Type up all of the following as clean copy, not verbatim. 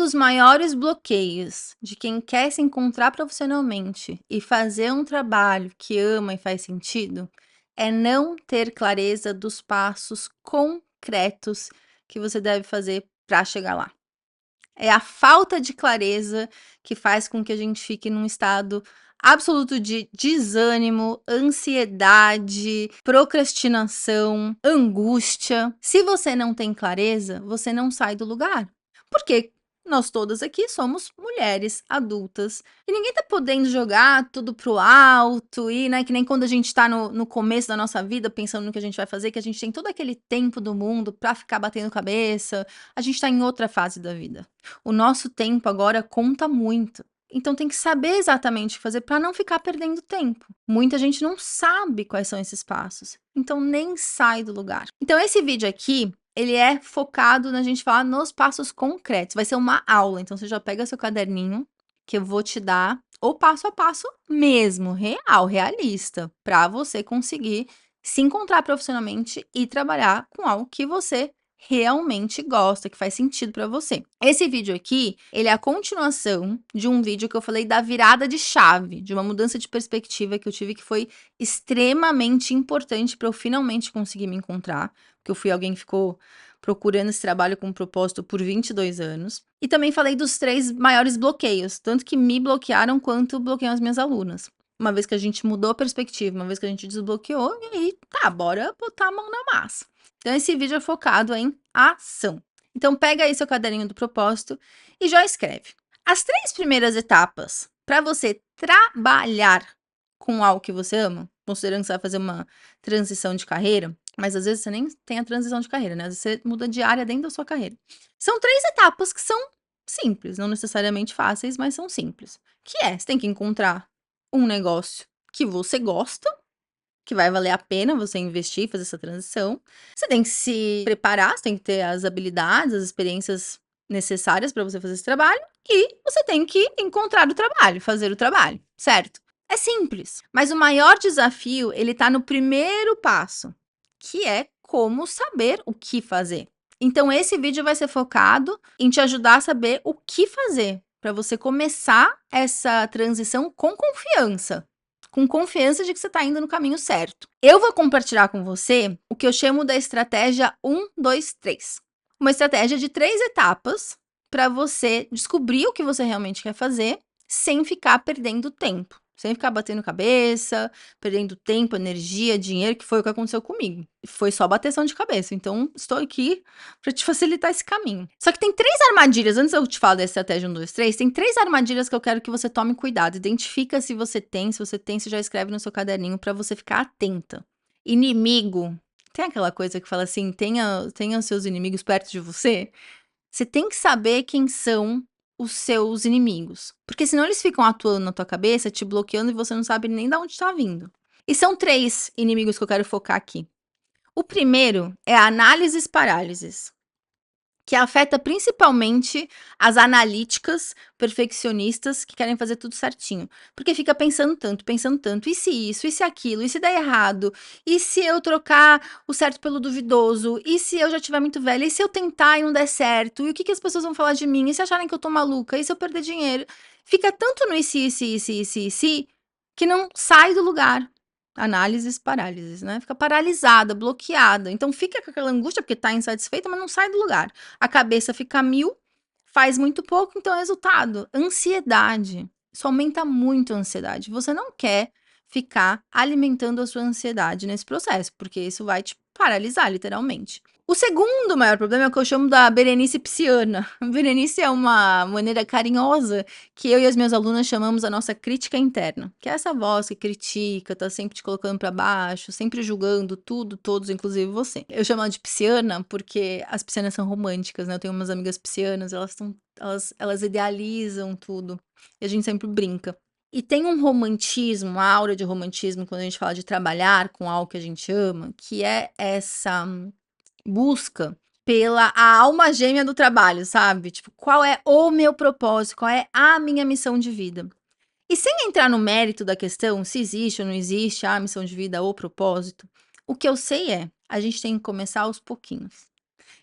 dos maiores bloqueios de quem quer se encontrar profissionalmente e fazer um trabalho que ama e faz sentido é não ter clareza dos passos concretos que você deve fazer para chegar lá. É a falta de clareza que faz com que a gente fique num estado absoluto de desânimo, ansiedade, procrastinação, angústia. Se você não tem clareza, você não sai do lugar. Porque nós todas aqui somos mulheres adultas e ninguém tá podendo jogar tudo pro alto e, né, que nem quando a gente tá no começo da nossa vida pensando no que a gente vai fazer, que a gente tem todo aquele tempo do mundo pra ficar batendo cabeça. A gente tá em outra fase da vida. O nosso tempo agora conta muito. Então tem que saber exatamente o que fazer para não ficar perdendo tempo. Muita gente não sabe quais são esses passos, então nem sai do lugar. Então esse vídeo aqui, ele é focado na gente falar nos passos concretos. Vai ser uma aula, então você já pega seu caderninho que eu vou te dar o passo a passo mesmo, real, realista, para você conseguir se encontrar profissionalmente e trabalhar com algo que você realmente gosta, que faz sentido para você. Esse vídeo aqui, ele é a continuação de um vídeo que eu falei da virada de chave, de uma mudança de perspectiva que eu tive que foi extremamente importante para eu finalmente conseguir me encontrar, porque eu fui alguém que ficou procurando esse trabalho com propósito por 22 anos. E também falei dos 3 maiores bloqueios, tanto que me bloquearam quanto bloqueiam as minhas alunas. Uma vez que a gente mudou a perspectiva, uma vez que a gente desbloqueou, e aí, tá, bora botar a mão na massa. Então, esse vídeo é focado em ação. Então, pega aí seu caderninho do propósito e já escreve. As 3 primeiras etapas para você trabalhar com algo que você ama, considerando que você vai fazer uma transição de carreira, mas às vezes você nem tem a transição de carreira, né? Às vezes você muda de área dentro da sua carreira. São 3 etapas que são simples, não necessariamente fáceis, mas são simples. Que é, você tem que encontrar um negócio que você gosta, que vai valer a pena você investir e fazer essa transição. Você tem que se preparar, você tem que ter as habilidades, as experiências necessárias para você fazer esse trabalho e você tem que encontrar o trabalho, fazer o trabalho, certo? É simples, mas o maior desafio, ele tá no primeiro passo, que é como saber o que fazer. Então esse vídeo vai ser focado em te ajudar a saber o que fazer para você começar essa transição com confiança de que você está indo no caminho certo. Eu vou compartilhar com você o que eu chamo da estratégia 1, 2, 3. Uma estratégia de 3 etapas para você descobrir o que você realmente quer fazer sem ficar perdendo tempo. Sem ficar batendo cabeça, perdendo tempo, energia, dinheiro, que foi o que aconteceu comigo. Foi só bateção de cabeça. Então, estou aqui para te facilitar esse caminho. Só que tem 3 armadilhas, antes eu te falar da estratégia 1, 2, 3, tem 3 armadilhas que eu quero que você tome cuidado. Identifica se você tem, você já escreve no seu caderninho para você ficar atenta. Inimigo. Tem aquela coisa que fala assim, tenha os seus inimigos perto de você? Você tem que saber quem são os seus inimigos, porque senão eles ficam atuando na tua cabeça, te bloqueando e você não sabe nem de onde está vindo. E são 3 inimigos que eu quero focar aqui. O primeiro é a análises-parálises, que afeta principalmente as analíticas perfeccionistas que querem fazer tudo certinho. Porque fica pensando tanto, e se isso, e se aquilo, e se der errado, e se eu trocar o certo pelo duvidoso, e se eu já estiver muito velha, e se eu tentar e não der certo, e o que as pessoas vão falar de mim, e se acharem que eu tô maluca, e se eu perder dinheiro? Fica tanto no e se, que não sai do lugar. Análises, parálises, né? Fica paralisada, bloqueada. Então fica com aquela angústia porque tá insatisfeita, mas não sai do lugar. A cabeça fica a mil, faz muito pouco, então resultado, ansiedade. Isso aumenta muito a ansiedade. Você não quer ficar alimentando a sua ansiedade nesse processo, porque isso vai te paralisar, literalmente. O segundo maior problema é o que eu chamo da Berenice Psiana. Berenice é uma maneira carinhosa que eu e as minhas alunas chamamos a nossa crítica interna, que é essa voz que critica, tá sempre te colocando para baixo, sempre julgando tudo, todos, inclusive você. Eu chamo ela de pisciana porque as piscianas são românticas, né? Eu tenho umas amigas piscianas, elas idealizam tudo, e a gente sempre brinca. E tem um romantismo, uma aura de romantismo quando a gente fala de trabalhar com algo que a gente ama, que é essa busca pela a alma gêmea do trabalho, sabe? Tipo, qual é o meu propósito? Qual é a minha missão de vida? E sem entrar no mérito da questão, se existe ou não existe a missão de vida ou propósito, o que eu sei é, a gente tem que começar aos pouquinhos.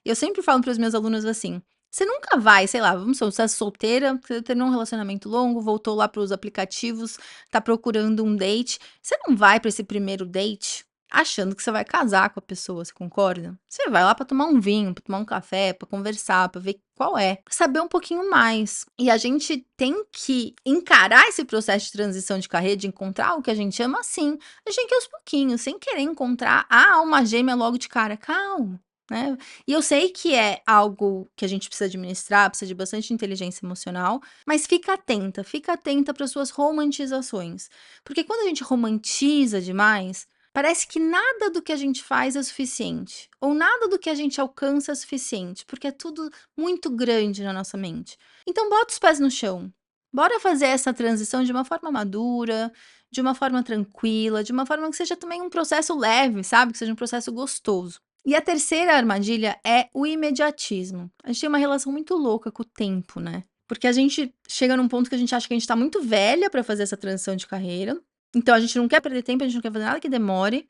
Eu sempre falo para os meus alunos assim: Você nunca vai, sei lá, vamos supor, você é solteira, você terminou um relacionamento longo, voltou lá para os aplicativos, tá procurando um date. Você não vai para esse primeiro date achando que você vai casar com a pessoa, você concorda? Você vai lá para tomar um vinho, para tomar um café, para conversar, para ver qual é, pra saber um pouquinho mais. E a gente tem que encarar esse processo de transição de carreira, de encontrar o que a gente ama assim. A gente tem que ir aos pouquinhos, sem querer encontrar a alma gêmea logo de cara. Calma, né? E eu sei que é algo que a gente precisa administrar, precisa de bastante inteligência emocional, mas fica atenta para suas romantizações. Porque quando a gente romantiza demais, parece que nada do que a gente faz é suficiente, ou nada do que a gente alcança é suficiente, porque é tudo muito grande na nossa mente. Então bota os pés no chão. Bora fazer essa transição de uma forma madura, de uma forma tranquila, de uma forma que seja também um processo leve, sabe? Que seja um processo gostoso. E a terceira armadilha é o imediatismo. A gente tem uma relação muito louca com o tempo, né? Porque a gente chega num ponto que a gente acha que a gente tá muito velha pra fazer essa transição de carreira. Então a gente não quer perder tempo, a gente não quer fazer nada que demore.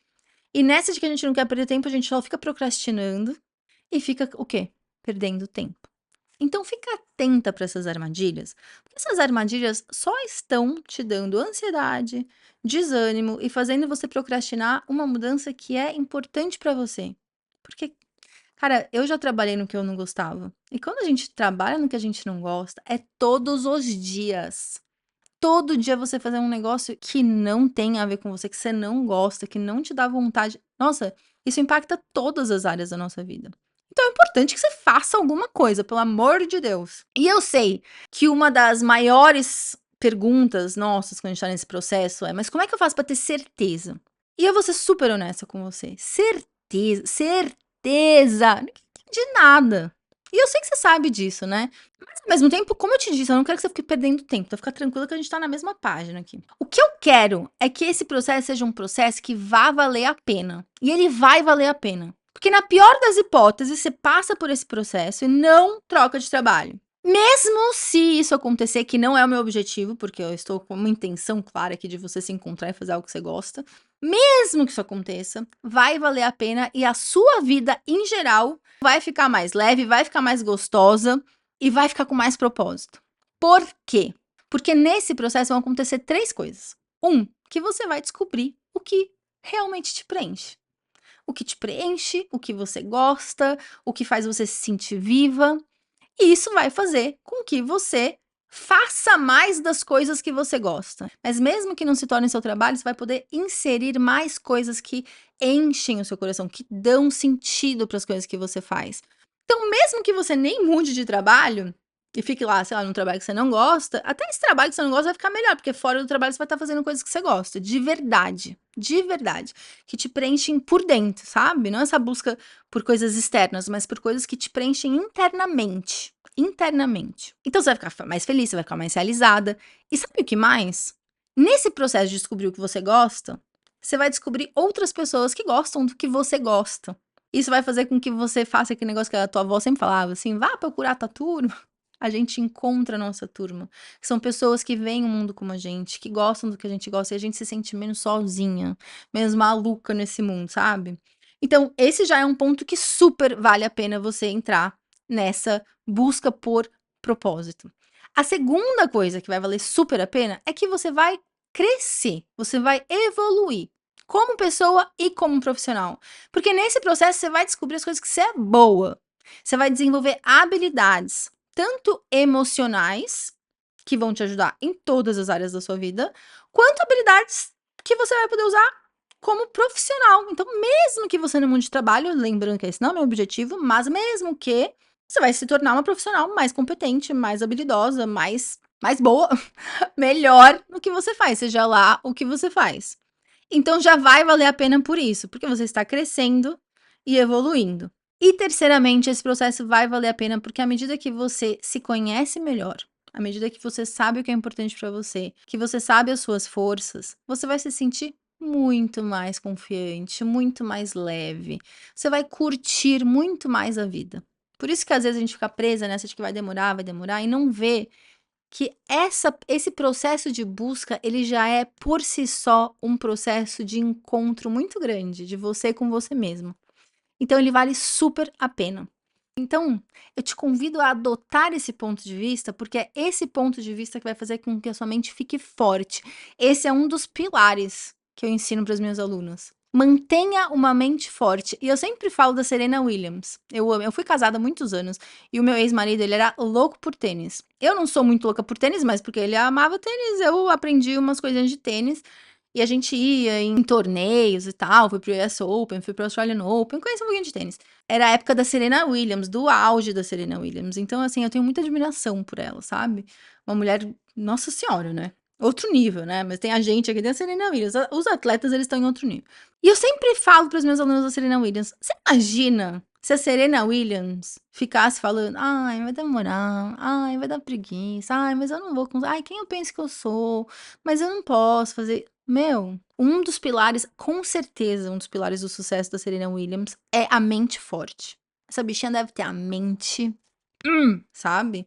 E nessa de que a gente não quer perder tempo, a gente só fica procrastinando e fica o quê? Perdendo tempo. Então fica atenta para essas armadilhas, porque essas armadilhas só estão te dando ansiedade, desânimo e fazendo você procrastinar uma mudança que é importante para você. Porque, cara, eu já trabalhei no que eu não gostava. E quando a gente trabalha no que a gente não gosta, é todos os dias. Todo dia você fazer um negócio que não tem a ver com você, que você não gosta, que não te dá vontade. Nossa, isso impacta todas as áreas da nossa vida. Então é importante que você faça alguma coisa, pelo amor de Deus. E eu sei que uma das maiores perguntas nossas quando a gente tá nesse processo é: mas como é que eu faço pra ter certeza? E eu vou ser super honesta com você. Certeza, certeza, não de nada. E eu sei que você sabe disso, né? Mas ao mesmo tempo, como eu te disse, eu não quero que você fique perdendo tempo, então fica tranquila que a gente tá na mesma página aqui. O que eu quero é que esse processo seja um processo que vá valer a pena. E ele vai valer a pena. Porque na pior das hipóteses, você passa por esse processo e não troca de trabalho. Mesmo se isso acontecer, que não é o meu objetivo, porque eu estou com uma intenção clara aqui de você se encontrar e fazer algo que você gosta, mesmo que isso aconteça, vai valer a pena e a sua vida em geral vai ficar mais leve, vai ficar mais gostosa e vai ficar com mais propósito. Por quê? Porque nesse processo vão acontecer 3 coisas. Que você vai descobrir o que realmente te preenche. O que te preenche, o que você gosta, o que faz você se sentir viva. E isso vai fazer com que você faça mais das coisas que você gosta. Mas mesmo que não se torne seu trabalho, você vai poder inserir mais coisas que enchem o seu coração, que dão sentido para as coisas que você faz. Então, mesmo que você nem mude de trabalho e fique lá, sei lá, num trabalho que você não gosta, até esse trabalho que você não gosta vai ficar melhor, porque fora do trabalho você vai estar fazendo coisas que você gosta, de verdade, que te preenchem por dentro, sabe? Não essa busca por coisas externas, mas por coisas que te preenchem internamente. Internamente. Então você vai ficar mais feliz, você vai ficar mais realizada. E sabe o que mais? Nesse processo de descobrir o que você gosta, você vai descobrir outras pessoas que gostam do que você gosta. Isso vai fazer com que você faça aquele negócio que a tua avó sempre falava, assim, vá procurar a tua turma. A gente encontra a nossa turma. São pessoas que veem o mundo como a gente, que gostam do que a gente gosta, e a gente se sente menos sozinha, menos maluca nesse mundo, sabe? Então, esse já é um ponto que super vale a pena você entrar nessa busca por propósito. A segunda coisa que vai valer super a pena é que você vai crescer, você vai evoluir como pessoa e como profissional. Porque nesse processo você vai descobrir as coisas que você é boa. Você vai desenvolver habilidades, tanto emocionais, que vão te ajudar em todas as áreas da sua vida, quanto habilidades que você vai poder usar como profissional. Então, mesmo que você não mude de trabalho, lembrando que esse não é o meu objetivo, mas mesmo que você vai se tornar uma profissional mais competente, mais habilidosa, mais boa, melhor no que você faz, seja lá o que você faz. Então já vai valer a pena por isso, porque você está crescendo e evoluindo. E terceiramente, esse processo vai valer a pena porque à medida que você se conhece melhor, à medida que você sabe o que é importante para você, que você sabe as suas forças, você vai se sentir muito mais confiante, muito mais leve. Você vai curtir muito mais a vida. Por isso que às vezes a gente fica presa nessa de que vai demorar e não vê que esse processo de busca, ele já é por si só um processo de encontro muito grande de você com você mesmo. Então ele vale super a pena. Então, eu te convido a adotar esse ponto de vista, porque é esse ponto de vista que vai fazer com que a sua mente fique forte. Esse é um dos pilares que eu ensino para as minhas alunas. Mantenha uma mente forte. E eu sempre falo da Serena Williams. Eu fui casada há muitos anos e o meu ex-marido, ele era louco por tênis. Eu não sou muito louca por tênis, mas porque ele amava tênis, eu aprendi umas coisinhas de tênis. E a gente ia em torneios e tal, fui pro US Open, fui pro Australian Open, conheci um pouquinho de tênis. Era a época da Serena Williams, do auge da Serena Williams. Então, assim, eu tenho muita admiração por ela, sabe? Uma mulher, nossa senhora, né? Outro nível, né? Mas tem a gente aqui, tem a Serena Williams. Os atletas, eles estão em outro nível. E eu sempre falo para os meus alunos da Serena Williams: você imagina se a Serena Williams ficasse falando, ai, vai demorar, ai, vai dar preguiça, ai, mas eu não vou, ai, quem eu penso que eu sou, mas eu não posso fazer. Meu, um dos pilares, com certeza, um dos pilares do sucesso da Serena Williams é a mente forte. Essa bichinha deve ter a mente, sabe?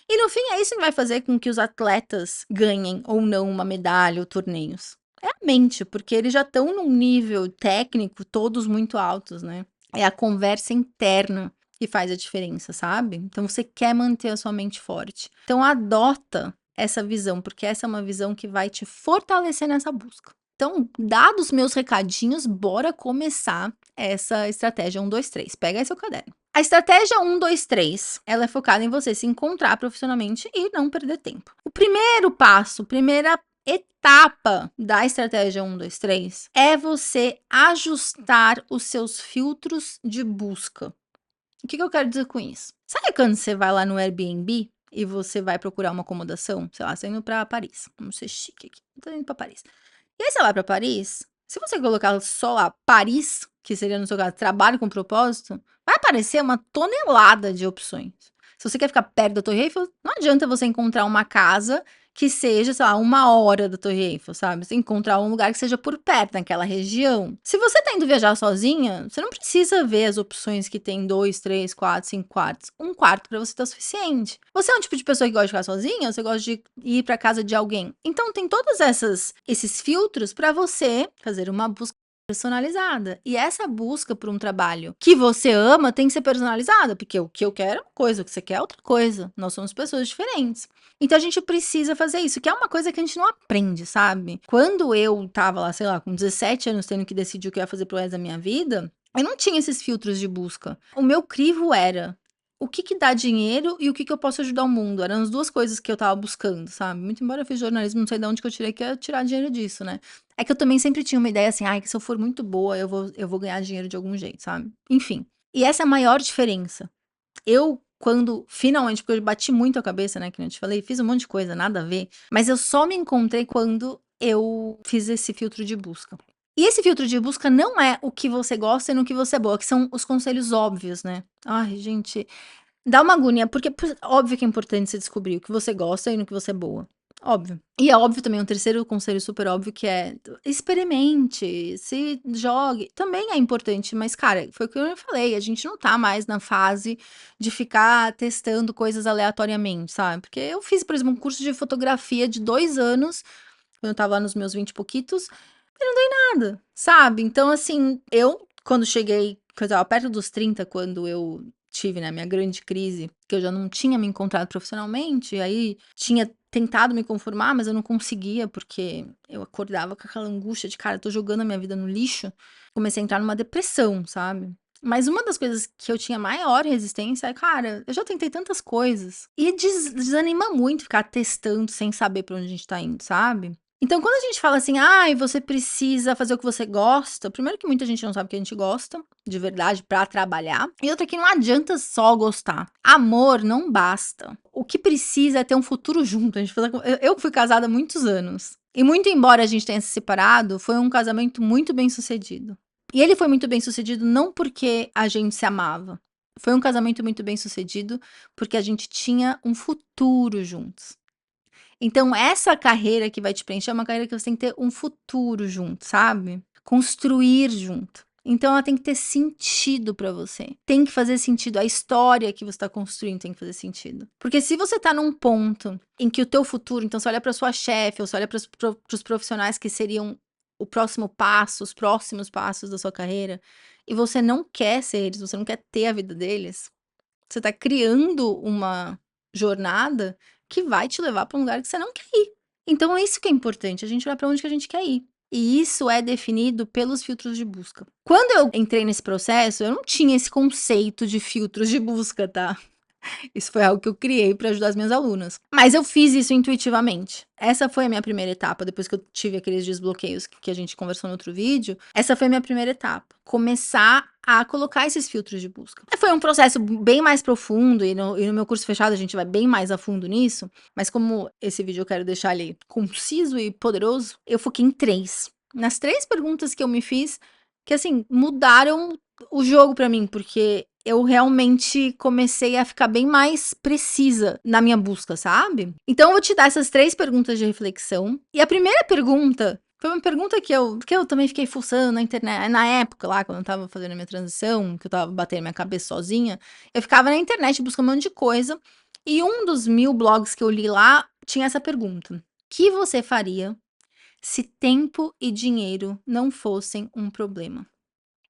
E no fim é isso que vai fazer com que os atletas ganhem ou não uma medalha ou torneios. É a mente, porque eles já estão num nível técnico todos muito altos, né? É a conversa interna que faz a diferença, sabe? Então você quer manter a sua mente forte. Então adota essa visão, porque essa é uma visão que vai te fortalecer nessa busca. Então, dados meus recadinhos, bora começar essa estratégia 1, 2, 3. Pega aí seu caderno. A estratégia 1, 2, 3, ela é focada em você se encontrar profissionalmente e não perder tempo. O primeiro passo, primeira etapa da estratégia 1, 2, 3 é você ajustar os seus filtros de busca. O que eu quero dizer com isso? Sabe quando você vai lá no Airbnb e você vai procurar uma acomodação? Sei lá, você tá indo pra Paris. Vamos ser chique aqui. Tô indo pra Paris. E aí você vai pra Paris, se você colocar só lá Paris, que seria no seu caso trabalho com propósito, vai aparecer uma tonelada de opções. Se você quer ficar perto da Torre Eiffel, não adianta você encontrar uma casa que seja, sei lá, 1 hora da Torre Eiffel, sabe? Você encontrar um lugar que seja por perto, naquela região. Se você tá indo viajar sozinha, você não precisa ver as opções que tem 2, 3, 4, 5 quartos. Um quarto pra você tá suficiente. Você é um tipo de pessoa que gosta de ficar sozinha? Ou você gosta de ir pra casa de alguém? Então tem todos esses filtros pra você fazer uma busca personalizada. E essa busca por um trabalho que você ama tem que ser personalizada, porque o que eu quero é uma coisa, o que você quer é outra coisa. Nós somos pessoas diferentes. Então a gente precisa fazer isso, que é uma coisa que a gente não aprende, sabe? Quando eu tava lá, sei lá, com 17 anos tendo que decidir o que eu ia fazer pro resto da minha vida, eu não tinha esses filtros de busca. O meu crivo era o que que dá dinheiro e o que que eu posso ajudar o mundo. Eram as duas coisas que eu tava buscando, sabe? Muito embora eu fiz jornalismo, não sei de onde que eu tirei que ia tirar dinheiro disso, né? É que eu também sempre tinha uma ideia assim, ai, que se eu for muito boa, eu vou ganhar dinheiro de algum jeito, sabe? Enfim. E essa é a maior diferença. Eu, quando finalmente, porque eu bati muito a cabeça, né, que nem eu te falei, fiz um monte de coisa, nada a ver, mas eu só me encontrei quando eu fiz esse filtro de busca. E esse filtro de busca não é o que você gosta e no que você é boa, que são os conselhos óbvios, né? Ai, gente, dá uma agonia, porque óbvio que é importante você descobrir o que você gosta e no que você é boa. Óbvio. E é óbvio também, um terceiro conselho super óbvio que é experimente, se jogue. Também é importante, mas, cara, foi o que eu falei, a gente não tá mais na fase de ficar testando coisas aleatoriamente, sabe? Porque eu fiz, por exemplo, um curso de fotografia de 2 anos, quando eu tava lá nos meus 20 e pouquitos, e não dei nada, sabe? Então, assim, eu, quando cheguei, que eu tava perto dos 30, quando eu tive, né, minha grande crise, que eu já não tinha me encontrado profissionalmente, e aí tinha tentado me conformar, mas eu não conseguia, porque eu acordava com aquela angústia de, cara, eu tô jogando a minha vida no lixo. Comecei a entrar numa depressão, sabe? Mas uma das coisas que eu tinha maior resistência é, cara, eu já tentei tantas coisas. E desanima muito ficar testando sem saber pra onde a gente tá indo, sabe? Então, quando a gente fala assim, ai, você precisa fazer o que você gosta, primeiro que muita gente não sabe o que a gente gosta, de verdade, pra trabalhar. E outra que não adianta só gostar. Amor não basta. O que precisa é ter um futuro junto. A gente fala, eu fui casada há muitos anos. E muito embora a gente tenha se separado, foi um casamento muito bem sucedido. E ele foi muito bem sucedido não porque a gente se amava. Foi um casamento muito bem sucedido porque a gente tinha um futuro juntos. Então, essa carreira que vai te preencher é uma carreira que você tem que ter um futuro junto, sabe? Construir junto. Então, ela tem que ter sentido pra você. Tem que fazer sentido. A história que você tá construindo tem que fazer sentido. Porque se você tá num ponto em que o teu futuro, então você olha pra sua chefe, ou você olha pros profissionais que seriam o próximo passo, os próximos passos da sua carreira, e você não quer ser eles, você não quer ter a vida deles, Você tá criando uma jornada que vai te levar para um lugar que você não quer ir. Então é isso que é importante, a gente olhar para onde que a gente quer ir. E isso é definido pelos filtros de busca. Quando eu entrei nesse processo, eu não tinha esse conceito de filtros de busca, tá? Isso foi algo que eu criei para ajudar as minhas alunas. Mas eu fiz isso intuitivamente. Essa foi a minha primeira etapa, depois que eu tive aqueles desbloqueios que a gente conversou no outro vídeo. Essa foi a minha primeira etapa. Começar a colocar esses filtros de busca. Foi um processo bem mais profundo, e no meu curso fechado a gente vai bem mais a fundo nisso. Mas como esse vídeo eu quero deixar ele conciso e poderoso, eu foquei em 3. Nas 3 perguntas que eu me fiz, que assim, mudaram o jogo para mim, porque eu realmente comecei a ficar bem mais precisa na minha busca, sabe? Então eu vou te dar essas 3 perguntas de reflexão. E a primeira pergunta foi uma pergunta que eu também fiquei fuçando na internet. Na época lá, quando eu tava fazendo a minha transição, que eu tava batendo minha cabeça sozinha, eu ficava na internet buscando um monte de coisa. E um dos 1000 blogs que eu li lá tinha essa pergunta: o que você faria se tempo e dinheiro não fossem um problema?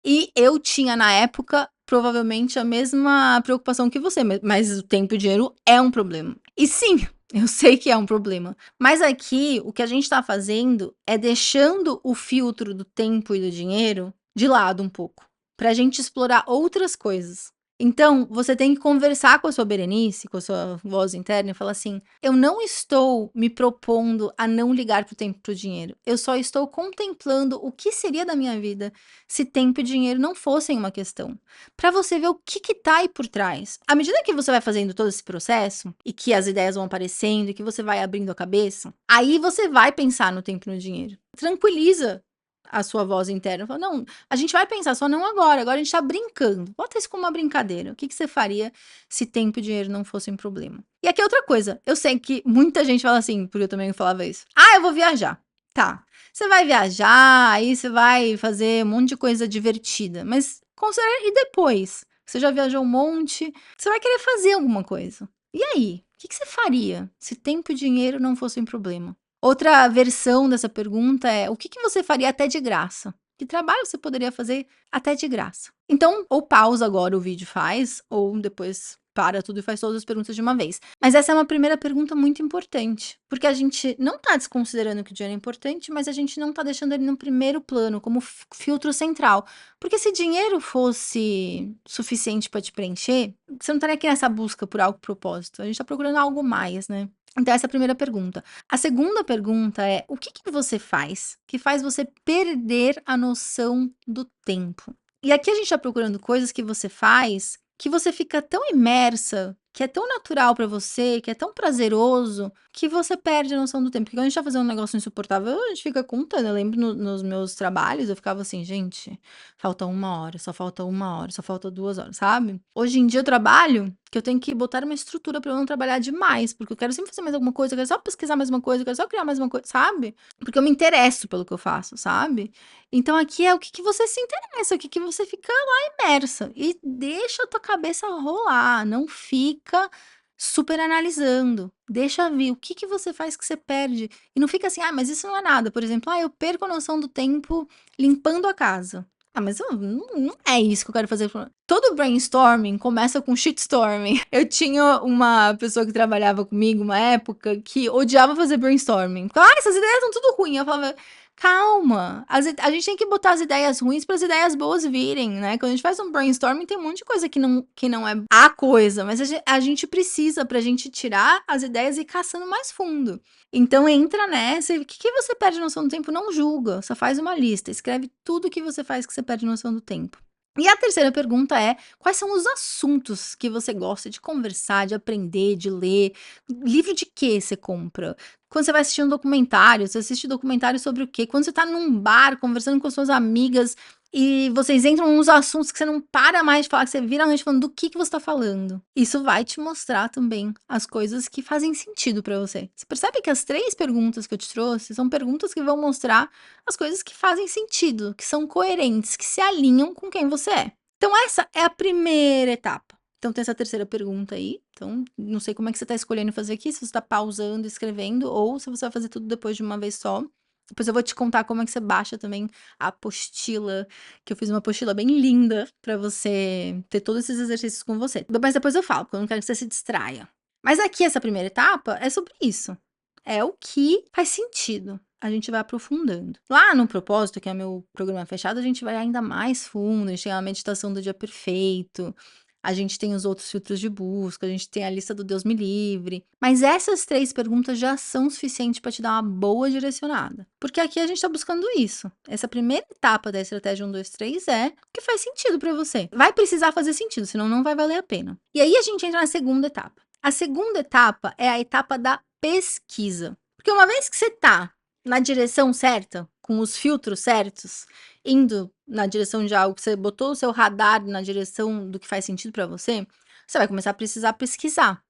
E eu tinha, na época, provavelmente a mesma preocupação que você, mas o tempo e o dinheiro é um problema. E sim, eu sei que é um problema. Mas aqui, o que a gente tá fazendo é deixando o filtro do tempo e do dinheiro de lado um pouco, pra gente explorar outras coisas. Então, você tem que conversar com a sua Berenice, com a sua voz interna e falar assim: eu não estou me propondo a não ligar pro tempo e pro dinheiro. Eu só estou contemplando o que seria da minha vida se tempo e dinheiro não fossem uma questão. Para você ver o que tá aí por trás. À medida que você vai fazendo todo esse processo e que as ideias vão aparecendo e que você vai abrindo a cabeça, aí você vai pensar no tempo e no dinheiro. Tranquiliza a sua voz interna. Fala, não, a gente vai pensar, só não agora. Agora a gente tá brincando. Bota isso como uma brincadeira. O que você faria se tempo e dinheiro não fossem problema? E aqui é outra coisa. Eu sei que muita gente fala assim, porque eu também falava isso. Ah, eu vou viajar. Tá. Você vai viajar, aí você vai fazer um monte de coisa divertida. Mas considera, e depois? Você já viajou um monte, você vai querer fazer alguma coisa. E aí? O que você faria se tempo e dinheiro não fossem problema? Outra versão dessa pergunta é: o que você faria até de graça? Que trabalho você poderia fazer até de graça? Então, ou pausa agora o vídeo faz, ou depois para tudo e faz todas as perguntas de uma vez. Mas essa é uma primeira pergunta muito importante, porque a gente não tá desconsiderando que o dinheiro é importante, mas a gente não tá deixando ele no primeiro plano, como filtro central. Porque se dinheiro fosse suficiente para te preencher, você não estaria aqui nessa busca por algo propósito. A gente tá procurando algo mais, né? Então, essa é a primeira pergunta. A segunda pergunta é: o que você faz que faz você perder a noção do tempo? E aqui a gente tá procurando coisas que você faz que você fica tão imersa, que é tão natural pra você, que é tão prazeroso, que você perde a noção do tempo. Porque quando a gente tá fazendo um negócio insuportável, a gente fica contando. Eu lembro nos meus trabalhos, eu ficava assim, gente, falta 1 hora, só falta 1 hora, só falta 2 horas, sabe? Hoje em dia eu trabalho que eu tenho que botar uma estrutura pra eu não trabalhar demais, porque eu quero sempre fazer mais alguma coisa, eu quero só pesquisar mais uma coisa, eu quero só criar mais uma coisa, sabe? Porque eu me interesso pelo que eu faço, sabe? Então aqui é o que você se interessa, o que você fica lá imersa. E deixa a tua cabeça rolar, não fica super analisando. Deixa vir o que você faz que você perde. E não fica assim, ah, mas isso não é nada. Por exemplo, ah, eu perco a noção do tempo limpando a casa. Ah, mas não é isso que eu quero fazer. Todo brainstorming começa com shitstorming. Eu tinha uma pessoa que trabalhava comigo uma época que odiava fazer brainstorming. Ah, essas ideias estão tudo ruins. Eu falava, calma, a gente tem que botar as ideias ruins para as ideias boas virem, né? Quando a gente faz um brainstorming, tem um monte de coisa que não é a coisa, mas a gente precisa pra gente tirar as ideias e ir caçando mais fundo. Então entra nessa e o que você perde noção do tempo? Não julga, só faz uma lista, escreve tudo que você faz que você perde noção do tempo. E a terceira pergunta é: quais são os assuntos que você gosta de conversar, de aprender, de ler? Livro de quê você compra? Quando você vai assistir um documentário, você assiste documentário sobre o quê? Quando você tá num bar conversando com suas amigas e vocês entram nos assuntos que você não para mais de falar, que você vira a noite falando do que você tá falando. Isso vai te mostrar também as coisas que fazem sentido pra você. Você percebe que as 3 perguntas que eu te trouxe são perguntas que vão mostrar as coisas que fazem sentido, que são coerentes, que se alinham com quem você é. Então essa é a primeira etapa. Então tem essa terceira pergunta aí. Então, não sei como é que você tá escolhendo fazer aqui, se você tá pausando, escrevendo, ou se você vai fazer tudo depois de uma vez só. Depois eu vou te contar como é que você baixa também a apostila, que eu fiz uma apostila bem linda pra você ter todos esses exercícios com você. Mas depois eu falo, porque eu não quero que você se distraia. Mas aqui essa primeira etapa é sobre isso. É o que faz sentido. A gente vai aprofundando. Lá no propósito, que é meu programa fechado, a gente vai ainda mais fundo, a gente tem a meditação do dia perfeito, a gente tem os outros filtros de busca, a gente tem a lista do Deus me livre. Mas essas 3 perguntas já são suficientes para te dar uma boa direcionada. Porque aqui a gente está buscando isso. Essa primeira etapa da estratégia 1, 2, 3 é o que faz sentido para você. Vai precisar fazer sentido, senão não vai valer a pena. E aí a gente entra na segunda etapa. A segunda etapa é a etapa da pesquisa. Porque uma vez que você tá na direção certa, com os filtros certos, indo na direção de algo que você botou o seu radar na direção do que faz sentido para você, você vai começar a precisar pesquisar.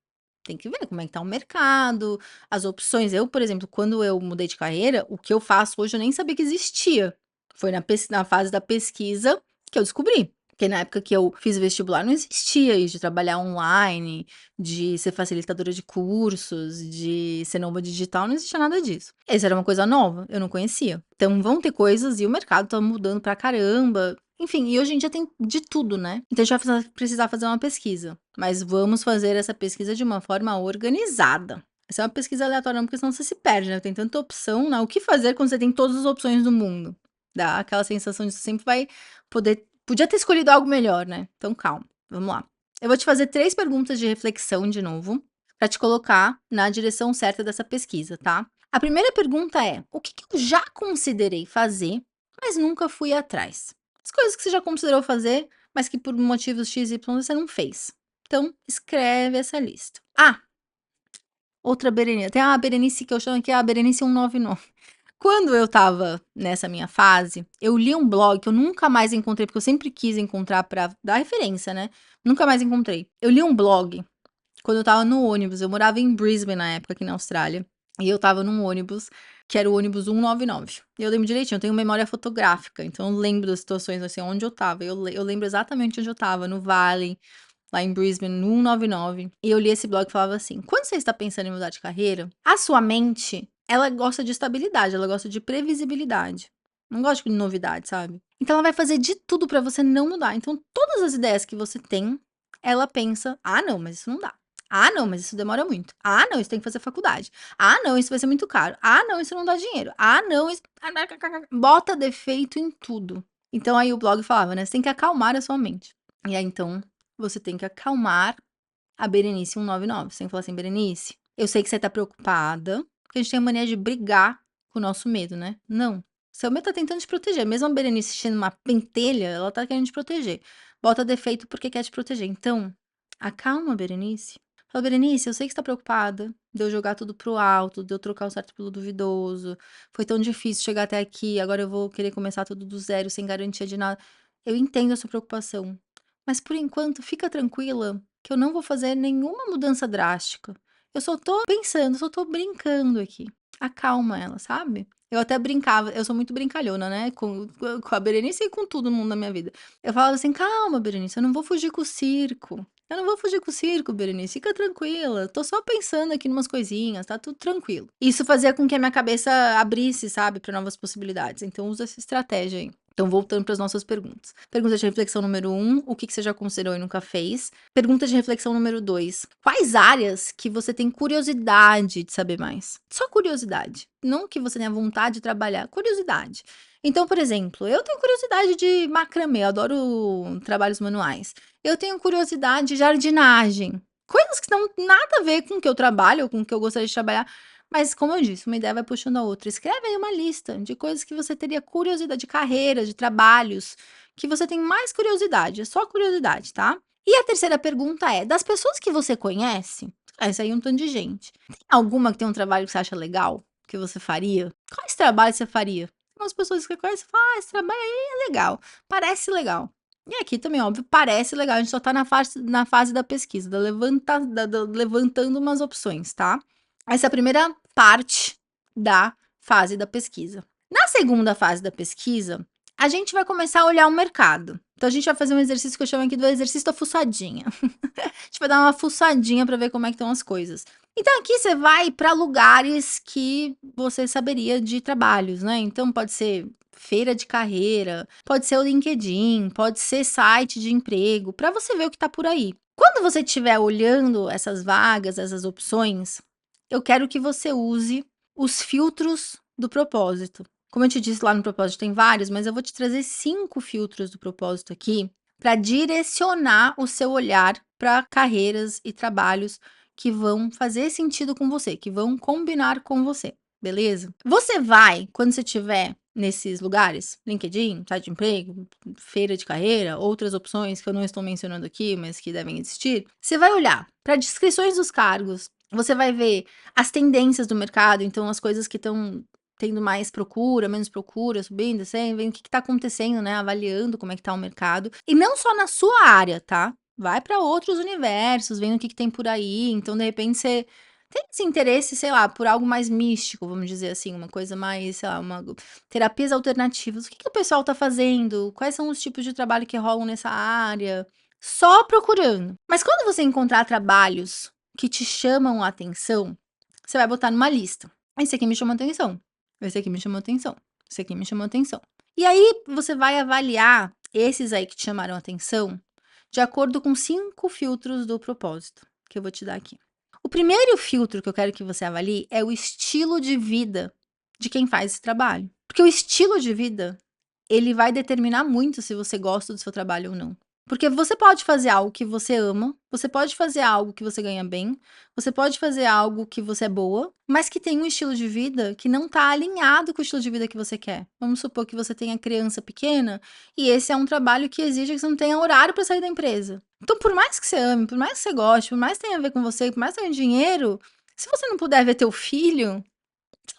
Tem que ver como é que tá o mercado, as opções. Eu, por exemplo, quando eu mudei de carreira, o que eu faço hoje eu nem sabia que existia. Foi na fase da pesquisa que eu descobri. Porque na época que eu fiz vestibular não existia isso de trabalhar online, de ser facilitadora de cursos, de ser nômade digital, não existia nada disso. Essa era uma coisa nova, eu não conhecia. Então vão ter coisas e o mercado tá mudando pra caramba. Enfim, e hoje em dia tem de tudo, né? Então a gente vai precisar fazer uma pesquisa. Mas vamos fazer essa pesquisa de uma forma organizada. Essa é uma pesquisa aleatória, não, porque senão você se perde, né? Tem tanta opção, né? O que fazer quando você tem todas as opções do mundo? Dá aquela sensação de que você sempre vai poder. Podia ter escolhido algo melhor, né? Então calma, vamos lá. Eu vou te fazer 3 perguntas de reflexão de novo, para te colocar na direção certa dessa pesquisa, tá? A primeira pergunta é: o que eu já considerei fazer, mas nunca fui atrás? As coisas que você já considerou fazer, mas que por motivos X, Y você não fez. Então, escreve essa lista. Ah, outra Berenice. Tem a Berenice que eu chamo que é a Berenice 199. Quando eu estava nessa minha fase, eu li um blog que eu nunca mais encontrei, porque eu sempre quis encontrar para dar referência, né? Nunca mais encontrei. Eu li um blog quando eu estava no ônibus. Eu morava em Brisbane na época, aqui na Austrália. E eu estava num ônibus, que era o ônibus 199. E eu lembro direitinho, eu tenho memória fotográfica. Então eu lembro das situações, assim, onde eu estava. Eu lembro exatamente onde eu estava, no Vale, lá em Brisbane, no 199. E eu li esse blog que falava assim: quando você está pensando em mudar de carreira, a sua mente, ela gosta de estabilidade, ela gosta de previsibilidade. Não gosta de novidade, sabe? Então ela vai fazer de tudo pra você não mudar. Então todas as ideias que você tem, ela pensa: ah, não, mas isso não dá. Ah, não, mas isso demora muito. Ah, não, isso tem que fazer faculdade. Ah, não, isso vai ser muito caro. Ah, não, isso não dá dinheiro. Ah, não, isso. Bota defeito em tudo. Então aí o blog falava, né? Você tem que acalmar a sua mente. E aí então você tem que acalmar a Berenice 199. Você tem que falar assim: Berenice, eu sei que você tá preocupada, porque a gente tem a mania de brigar com o nosso medo, né? Não. Seu medo tá tentando te proteger. Mesmo a Berenice sendo uma pentelha, ela tá querendo te proteger. Bota defeito porque quer te proteger. Então, acalma, Berenice. Fala: Berenice, eu sei que você tá preocupada de eu jogar tudo pro alto, de eu trocar o certo pelo duvidoso. Foi tão difícil chegar até aqui, agora eu vou querer começar tudo do zero, sem garantia de nada. Eu entendo a sua preocupação, mas por enquanto fica tranquila que eu não vou fazer nenhuma mudança drástica. Eu só tô pensando, só tô brincando aqui. Acalma ela, sabe? Eu até brincava, eu sou muito brincalhona, né? Com a Berenice e com todo mundo na minha vida. Eu falava assim: calma, Berenice, eu não vou fugir com o circo. Eu não vou fugir com o circo, Berenice. Fica tranquila. Tô só pensando aqui numas coisinhas, tá tudo tranquilo. Isso fazia com que a minha cabeça abrisse, sabe, para novas possibilidades. Então, usa essa estratégia aí. Então, voltando para as nossas perguntas. Pergunta de reflexão número 1, o que você já considerou e nunca fez? Pergunta de reflexão número 2, quais áreas que você tem curiosidade de saber mais? Só curiosidade. Não que você tenha vontade de trabalhar, curiosidade. Então, por exemplo, eu tenho curiosidade de macramê, eu adoro trabalhos manuais. Eu tenho curiosidade de jardinagem. Coisas que não nada a ver com o que eu trabalho ou com o que eu gostaria de trabalhar. Mas, como eu disse, uma ideia vai puxando a outra. Escreve aí uma lista de coisas que você teria curiosidade, de carreiras, de trabalhos, que você tem mais curiosidade. É só curiosidade, tá? E a terceira pergunta é: das pessoas que você conhece, essa aí é um tanto de gente, tem alguma que tem um trabalho que você acha legal? Que você faria? Quais trabalhos você faria? Tem umas pessoas que você conhece e fala: ah, esse trabalho aí é legal, parece legal. E aqui também, óbvio, parece legal. A gente só tá na fase da pesquisa, levantando umas opções, tá? Essa é a primeira parte da fase da pesquisa. Na segunda fase da pesquisa, a gente vai começar a olhar o mercado. Então, a gente vai fazer um exercício que eu chamo aqui do exercício da fuçadinha. A gente vai dar uma fuçadinha para ver como é que estão as coisas. Então aqui você vai para lugares que você saberia de trabalhos, né, então pode ser feira de carreira, pode ser o LinkedIn, pode ser site de emprego, para você ver o que tá por aí. Quando você estiver olhando essas vagas, essas opções, eu quero que você use os filtros do propósito. Como eu te disse lá no propósito tem vários, mas eu vou te trazer 5 filtros do propósito aqui, para direcionar o seu olhar para carreiras e trabalhos que vão fazer sentido com você, que vão combinar com você, beleza? Você vai, quando você estiver nesses lugares, LinkedIn, site de emprego, feira de carreira, outras opções que eu não estou mencionando aqui, mas que devem existir, você vai olhar para descrições dos cargos, você vai ver as tendências do mercado, então as coisas que estão tendo mais procura, menos procura, subindo, descendo, vendo o que está acontecendo, né? Avaliando como é que tá o mercado. E não só na sua área, tá? Vai para outros universos, vendo o que tem por aí. Então, de repente, você tem esse interesse, sei lá, por algo mais místico, vamos dizer assim, uma coisa mais, sei lá, uma terapias alternativas. O que o pessoal tá fazendo? Quais são os tipos de trabalho que rolam nessa área? Só procurando. Mas quando você encontrar trabalhos que te chamam a atenção, você vai botar numa lista. Esse aqui me chamou atenção. Esse aqui me chamou atenção. Esse aqui me chamou atenção. E aí você vai avaliar esses aí que te chamaram atenção de acordo com 5 filtros do propósito, que eu vou te dar aqui. O primeiro filtro que eu quero que você avalie é o estilo de vida de quem faz esse trabalho. Porque o estilo de vida, ele vai determinar muito se você gosta do seu trabalho ou não. Porque você pode fazer algo que você ama, você pode fazer algo que você ganha bem, você pode fazer algo que você é boa, mas que tem um estilo de vida que não está alinhado com o estilo de vida que você quer. Vamos supor que você tenha criança pequena e esse é um trabalho que exige que você não tenha horário para sair da empresa. Então, por mais que você ame, por mais que você goste, por mais que tenha a ver com você, por mais que tenha dinheiro, se você não puder ver teu filho,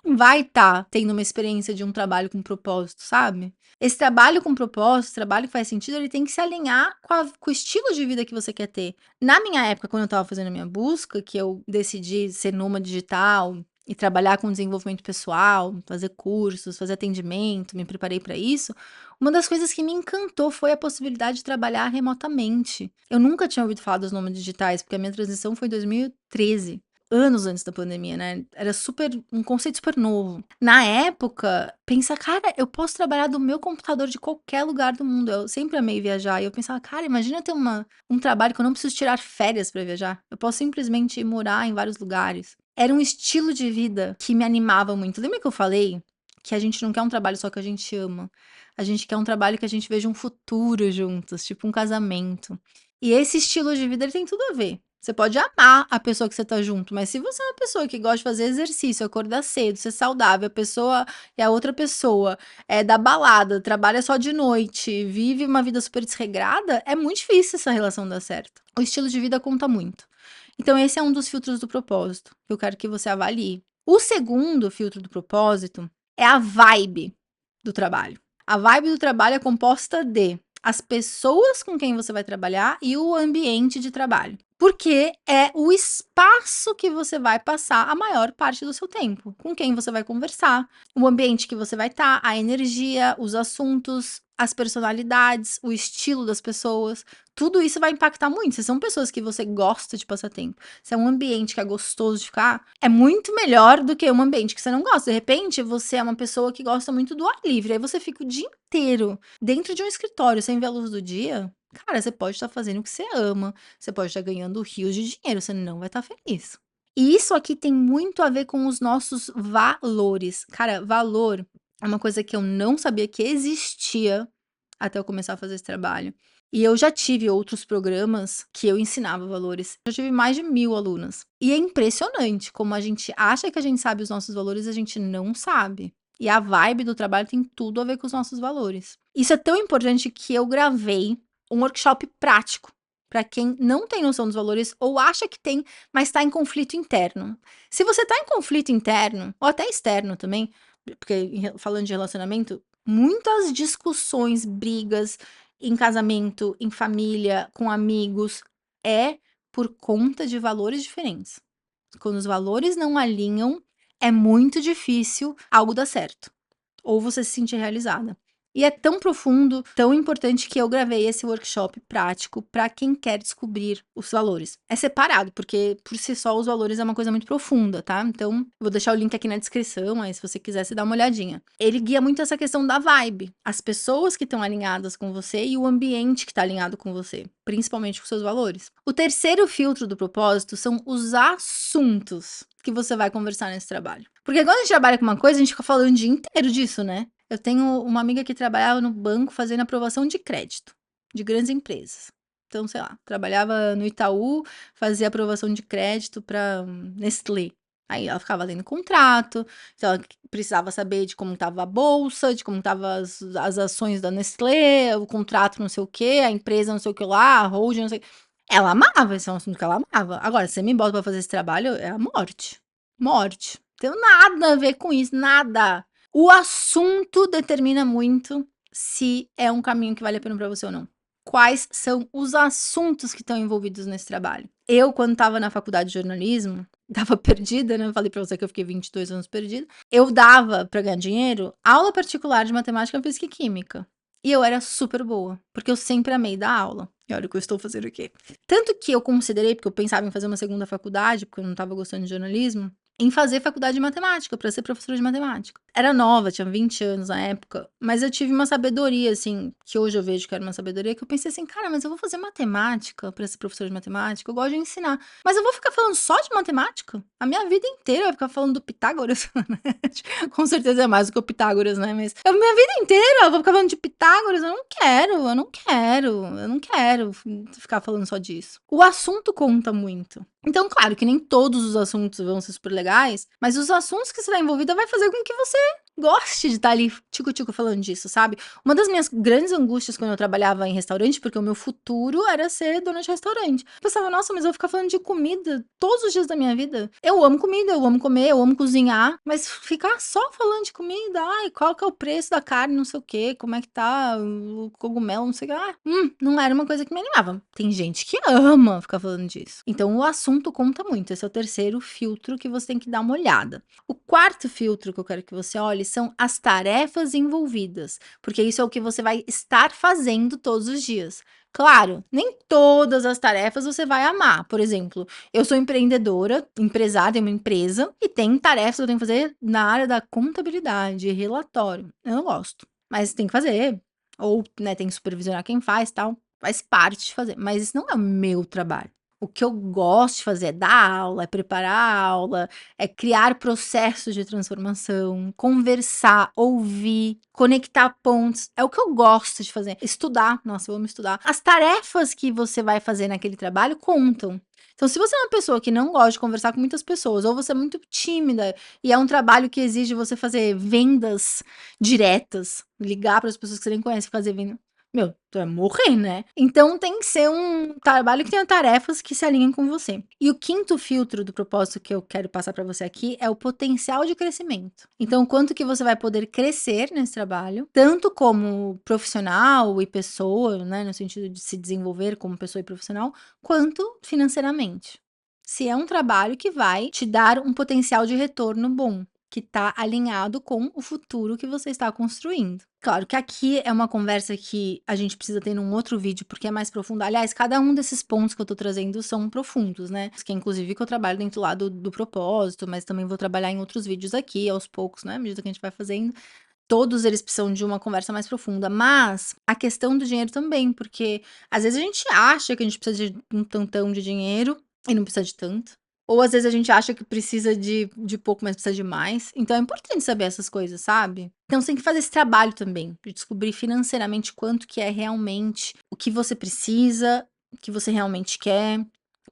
não vai estar tendo uma experiência de um trabalho com propósito, sabe? Esse trabalho com propósito, trabalho que faz sentido, ele tem que se alinhar com o estilo de vida que você quer ter. Na minha época, quando eu estava fazendo a minha busca, que eu decidi ser nômade digital e trabalhar com desenvolvimento pessoal, fazer cursos, fazer atendimento, me preparei para isso. Uma das coisas que me encantou foi a possibilidade de trabalhar remotamente. Eu nunca tinha ouvido falar dos nômades digitais, porque a minha transição foi em 2013. Anos antes da pandemia, né, era um conceito super novo. Na época, pensa: "Cara, eu posso trabalhar do meu computador de qualquer lugar do mundo", eu sempre amei viajar e eu pensava: "Cara, imagina ter um trabalho que eu não preciso tirar férias para viajar, eu posso simplesmente ir morar em vários lugares". Era um estilo de vida que me animava muito. Lembra que eu falei que a gente não quer um trabalho só que a gente ama, a gente quer um trabalho que a gente veja um futuro juntos, tipo um casamento. E esse estilo de vida ele tem tudo a ver. Você pode amar a pessoa que você tá junto, mas se você é uma pessoa que gosta de fazer exercício, acordar cedo, ser saudável, a pessoa é a outra pessoa, é da balada, trabalha só de noite, vive uma vida super desregrada, é muito difícil essa relação dar certo. O estilo de vida conta muito. Então esse é um dos filtros do propósito, que eu quero que você avalie. O segundo filtro do propósito é a vibe do trabalho. A vibe do trabalho é composta de as pessoas com quem você vai trabalhar e o ambiente de trabalho. Porque é o espaço que você vai passar a maior parte do seu tempo, com quem você vai conversar, o ambiente que você vai estar, a energia, os assuntos, as personalidades, o estilo das pessoas, tudo isso vai impactar muito. Se são pessoas que você gosta de passar tempo, se é um ambiente que é gostoso de ficar, é muito melhor do que um ambiente que você não gosta. De repente, você é uma pessoa que gosta muito do ar livre, aí você fica o dia inteiro dentro de um escritório sem ver a luz do dia. Cara, você pode estar fazendo o que você ama, você pode estar ganhando rios de dinheiro, você não vai estar feliz. E isso aqui tem muito a ver com os nossos valores. Cara, valor é uma coisa que eu não sabia que existia até eu começar a fazer esse trabalho. E eu já tive outros programas que eu ensinava valores. Eu tive mais de 1000 alunas. E é impressionante como a gente acha que a gente sabe os nossos valores e a gente não sabe. E a vibe do trabalho tem tudo a ver com os nossos valores. Isso é tão importante que eu gravei um workshop prático para quem não tem noção dos valores ou acha que tem, mas está em conflito interno. Se você está em conflito interno, ou até externo também, porque falando de relacionamento, muitas discussões, brigas em casamento, em família, com amigos, é por conta de valores diferentes. Quando os valores não alinham, é muito difícil algo dar certo, ou você se sentir realizada. E é tão profundo, tão importante que eu gravei esse workshop prático para quem quer descobrir os valores. É separado, porque por si só os valores é uma coisa muito profunda, tá? Então, vou deixar o link aqui na descrição, aí se você quiser, você dá uma olhadinha. Ele guia muito essa questão da vibe, as pessoas que estão alinhadas com você e o ambiente que está alinhado com você, principalmente com seus valores. O terceiro filtro do propósito são os assuntos que você vai conversar nesse trabalho. Porque quando a gente trabalha com uma coisa, a gente fica falando o dia inteiro disso, né? Eu tenho uma amiga que trabalhava no banco fazendo aprovação de crédito de grandes empresas. Então, sei lá, trabalhava no Itaú, fazia aprovação de crédito para Nestlé. Aí ela ficava lendo contrato, então ela precisava saber de como estava a bolsa, de como estavam as ações da Nestlé, o contrato não sei o que, a empresa não sei o que lá, a holding não sei o que. Ela amava, esse é um assunto que ela amava. Agora, se você me bota pra fazer esse trabalho, é a morte. Morte. Não tem nada a ver com isso, nada. O assunto determina muito se é um caminho que vale a pena pra você ou não. Quais são os assuntos que estão envolvidos nesse trabalho? Eu, quando estava na faculdade de jornalismo, estava perdida, né? Eu falei pra você que eu fiquei 22 anos perdida. Eu dava, pra ganhar dinheiro, aula particular de matemática, física e química. E eu era super boa, porque eu sempre amei dar aula. E olha o que eu estou fazendo aqui. Tanto que eu considerei, porque eu pensava em fazer uma segunda faculdade, porque eu não estava gostando de jornalismo, em fazer faculdade de matemática, para ser professora de matemática. Era nova, tinha 20 anos na época, mas eu tive uma sabedoria, assim, que hoje eu vejo que era uma sabedoria, que eu pensei assim, cara, mas eu vou fazer matemática para ser professora de matemática, eu gosto de ensinar, mas eu vou ficar falando só de matemática? A minha vida inteira eu vou ficar falando do Pitágoras, né? Com certeza é mais do que o Pitágoras, né? Mas a minha vida inteira eu vou ficar falando de Pitágoras, eu não quero, eu não quero, eu não quero ficar falando só disso. O assunto conta muito. Então, claro que nem todos os assuntos vão ser super legais, mas os assuntos que você está envolvida vai fazer com que você goste de estar ali tico-tico falando disso, sabe? Uma das minhas grandes angústias quando eu trabalhava em restaurante, porque o meu futuro era ser dona de restaurante. Eu pensava, nossa, mas eu vou ficar falando de comida todos os dias da minha vida. Eu amo comida, eu amo comer, eu amo cozinhar, mas ficar só falando de comida, ai, qual que é o preço da carne, não sei o quê, como é que tá o cogumelo, não sei o quê. Não era uma coisa que me animava. Tem gente que ama ficar falando disso. Então, o assunto conta muito. Esse é o terceiro filtro que você tem que dar uma olhada. O quarto filtro que eu quero que você olhe são as tarefas envolvidas, porque isso é o que você vai estar fazendo todos os dias. Claro, nem todas as tarefas você vai amar. Por exemplo, eu sou empreendedora, empresária, tenho uma empresa, e tem tarefas que eu tenho que fazer na área da contabilidade, relatório. Eu não gosto, mas tem que fazer. Ou, né, tem que supervisionar quem faz, tal. Faz parte de fazer, mas isso não é o meu trabalho. O que eu gosto de fazer é dar aula, é preparar a aula, é criar processos de transformação, conversar, ouvir, conectar pontos. É o que eu gosto de fazer. Estudar, nossa, eu amo estudar. As tarefas que você vai fazer naquele trabalho contam. Então, se você é uma pessoa que não gosta de conversar com muitas pessoas, ou você é muito tímida e é um trabalho que exige você fazer vendas diretas, ligar para as pessoas que você nem conhece, fazer venda. Meu, tu vai morrer, né? Então tem que ser um trabalho que tenha tarefas que se alinhem com você. E o quinto filtro do propósito que eu quero passar para você aqui é o potencial de crescimento. Então, quanto que você vai poder crescer nesse trabalho, tanto como profissional e pessoa, né, no sentido de se desenvolver como pessoa e profissional, quanto financeiramente. Se é um trabalho que vai te dar um potencial de retorno bom, que está alinhado com o futuro que você está construindo. Claro que aqui é uma conversa que a gente precisa ter num outro vídeo, porque é mais profundo. Aliás, cada um desses pontos que eu tô trazendo são profundos, né? Que é inclusive que eu trabalho dentro lá do propósito, mas também vou trabalhar em outros vídeos aqui, aos poucos, né? À medida que a gente vai fazendo. Todos eles precisam de uma conversa mais profunda, mas a questão do dinheiro também, porque às vezes a gente acha que a gente precisa de um tantão de dinheiro e não precisa de tanto. Ou às vezes a gente acha que precisa de pouco, mas precisa de mais. Então é importante saber essas coisas, sabe? Então você tem que fazer esse trabalho também, de descobrir financeiramente quanto que é realmente o que você precisa, o que você realmente quer,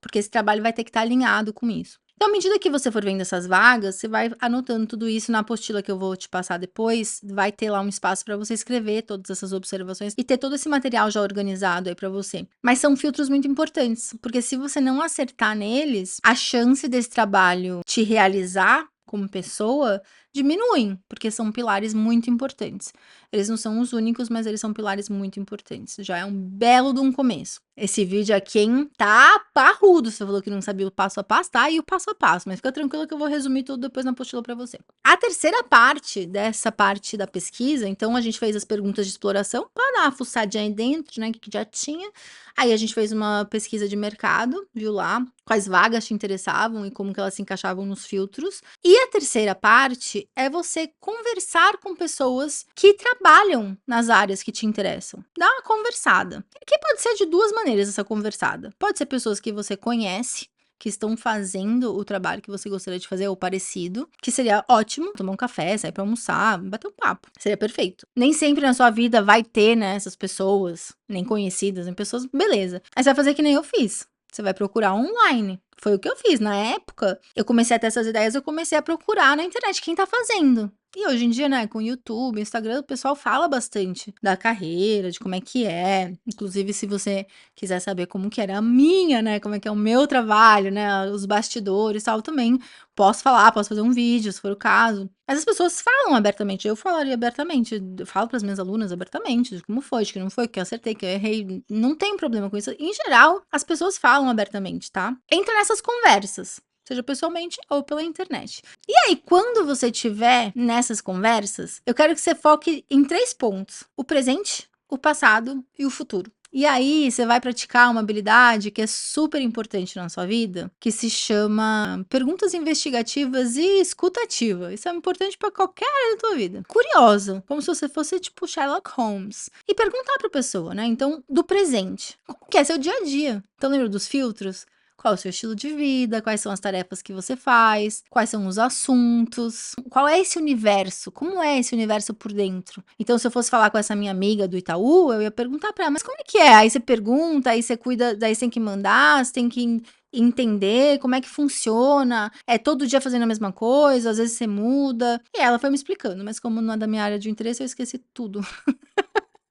porque esse trabalho vai ter que estar alinhado com isso. Então, à medida que você for vendo essas vagas, você vai anotando tudo isso na apostila que eu vou te passar depois. Vai ter lá um espaço para você escrever todas essas observações e ter todo esse material já organizado aí para você. Mas são filtros muito importantes, porque se você não acertar neles, a chance desse trabalho te realizar como pessoa diminuem, porque são pilares muito importantes. Eles não são os únicos, mas eles são pilares muito importantes. Já é um belo de um começo. Esse vídeo aqui, hein, tá parrudo. Você falou que não sabia o passo a passo, tá aí o passo a passo, mas fica tranquilo que eu vou resumir tudo depois na apostila para você. A terceira parte dessa parte da pesquisa, então a gente fez as perguntas de exploração para dar uma fuçadinha aí dentro, né, que já tinha. Aí a gente fez uma pesquisa de mercado, viu lá quais vagas te interessavam e como que elas se encaixavam nos filtros. E a terceira parte é você conversar com pessoas que trabalham nas áreas que te interessam. Dá uma conversada. Que pode ser de duas maneiras essa conversada. Pode ser pessoas que você conhece, que estão fazendo o trabalho que você gostaria de fazer ou parecido, que seria ótimo, tomar um café, sair pra almoçar, bater um papo, seria perfeito. Nem sempre na sua vida vai ter, né, essas pessoas, nem conhecidas, nem pessoas, beleza. Aí você vai fazer que nem eu fiz, você vai procurar online. Foi o que eu fiz, na época, eu comecei a ter essas ideias, eu comecei a procurar na internet quem tá fazendo. E hoje em dia, né, com o YouTube, Instagram, o pessoal fala bastante da carreira, de como é que é. Inclusive, se você quiser saber como que era a minha, né, como é que é o meu trabalho, né, os bastidores e tal, também posso falar, posso fazer um vídeo, se for o caso. Mas as pessoas falam abertamente, eu falaria abertamente, eu falo para as minhas alunas abertamente, de como foi, de que não foi, que eu acertei, que eu errei, não tem problema com isso. Em geral, as pessoas falam abertamente, tá? Entra nessas conversas, seja pessoalmente ou pela internet. E aí, quando você estiver nessas conversas, eu quero que você foque em 3 pontos: o presente, o passado e o futuro. E aí, você vai praticar uma habilidade que é super importante na sua vida, que se chama perguntas investigativas e escutativa. Isso é importante para qualquer área da tua vida. Curiosa, como se você fosse tipo Sherlock Holmes. E perguntar para a pessoa, né? Então, do presente. Como que é seu dia a dia? Então, lembra dos filtros? Qual é o seu estilo de vida? Quais são as tarefas que você faz? Quais são os assuntos? Qual é esse universo? Como é esse universo por dentro? Então, se eu fosse falar com essa minha amiga do Itaú, eu ia perguntar pra ela, mas como é que é? Aí você pergunta, aí você cuida, daí você tem que mandar, você tem que entender como é que funciona. É todo dia fazendo a mesma coisa, às vezes você muda. E ela foi me explicando, mas como não é da minha área de interesse, eu esqueci tudo.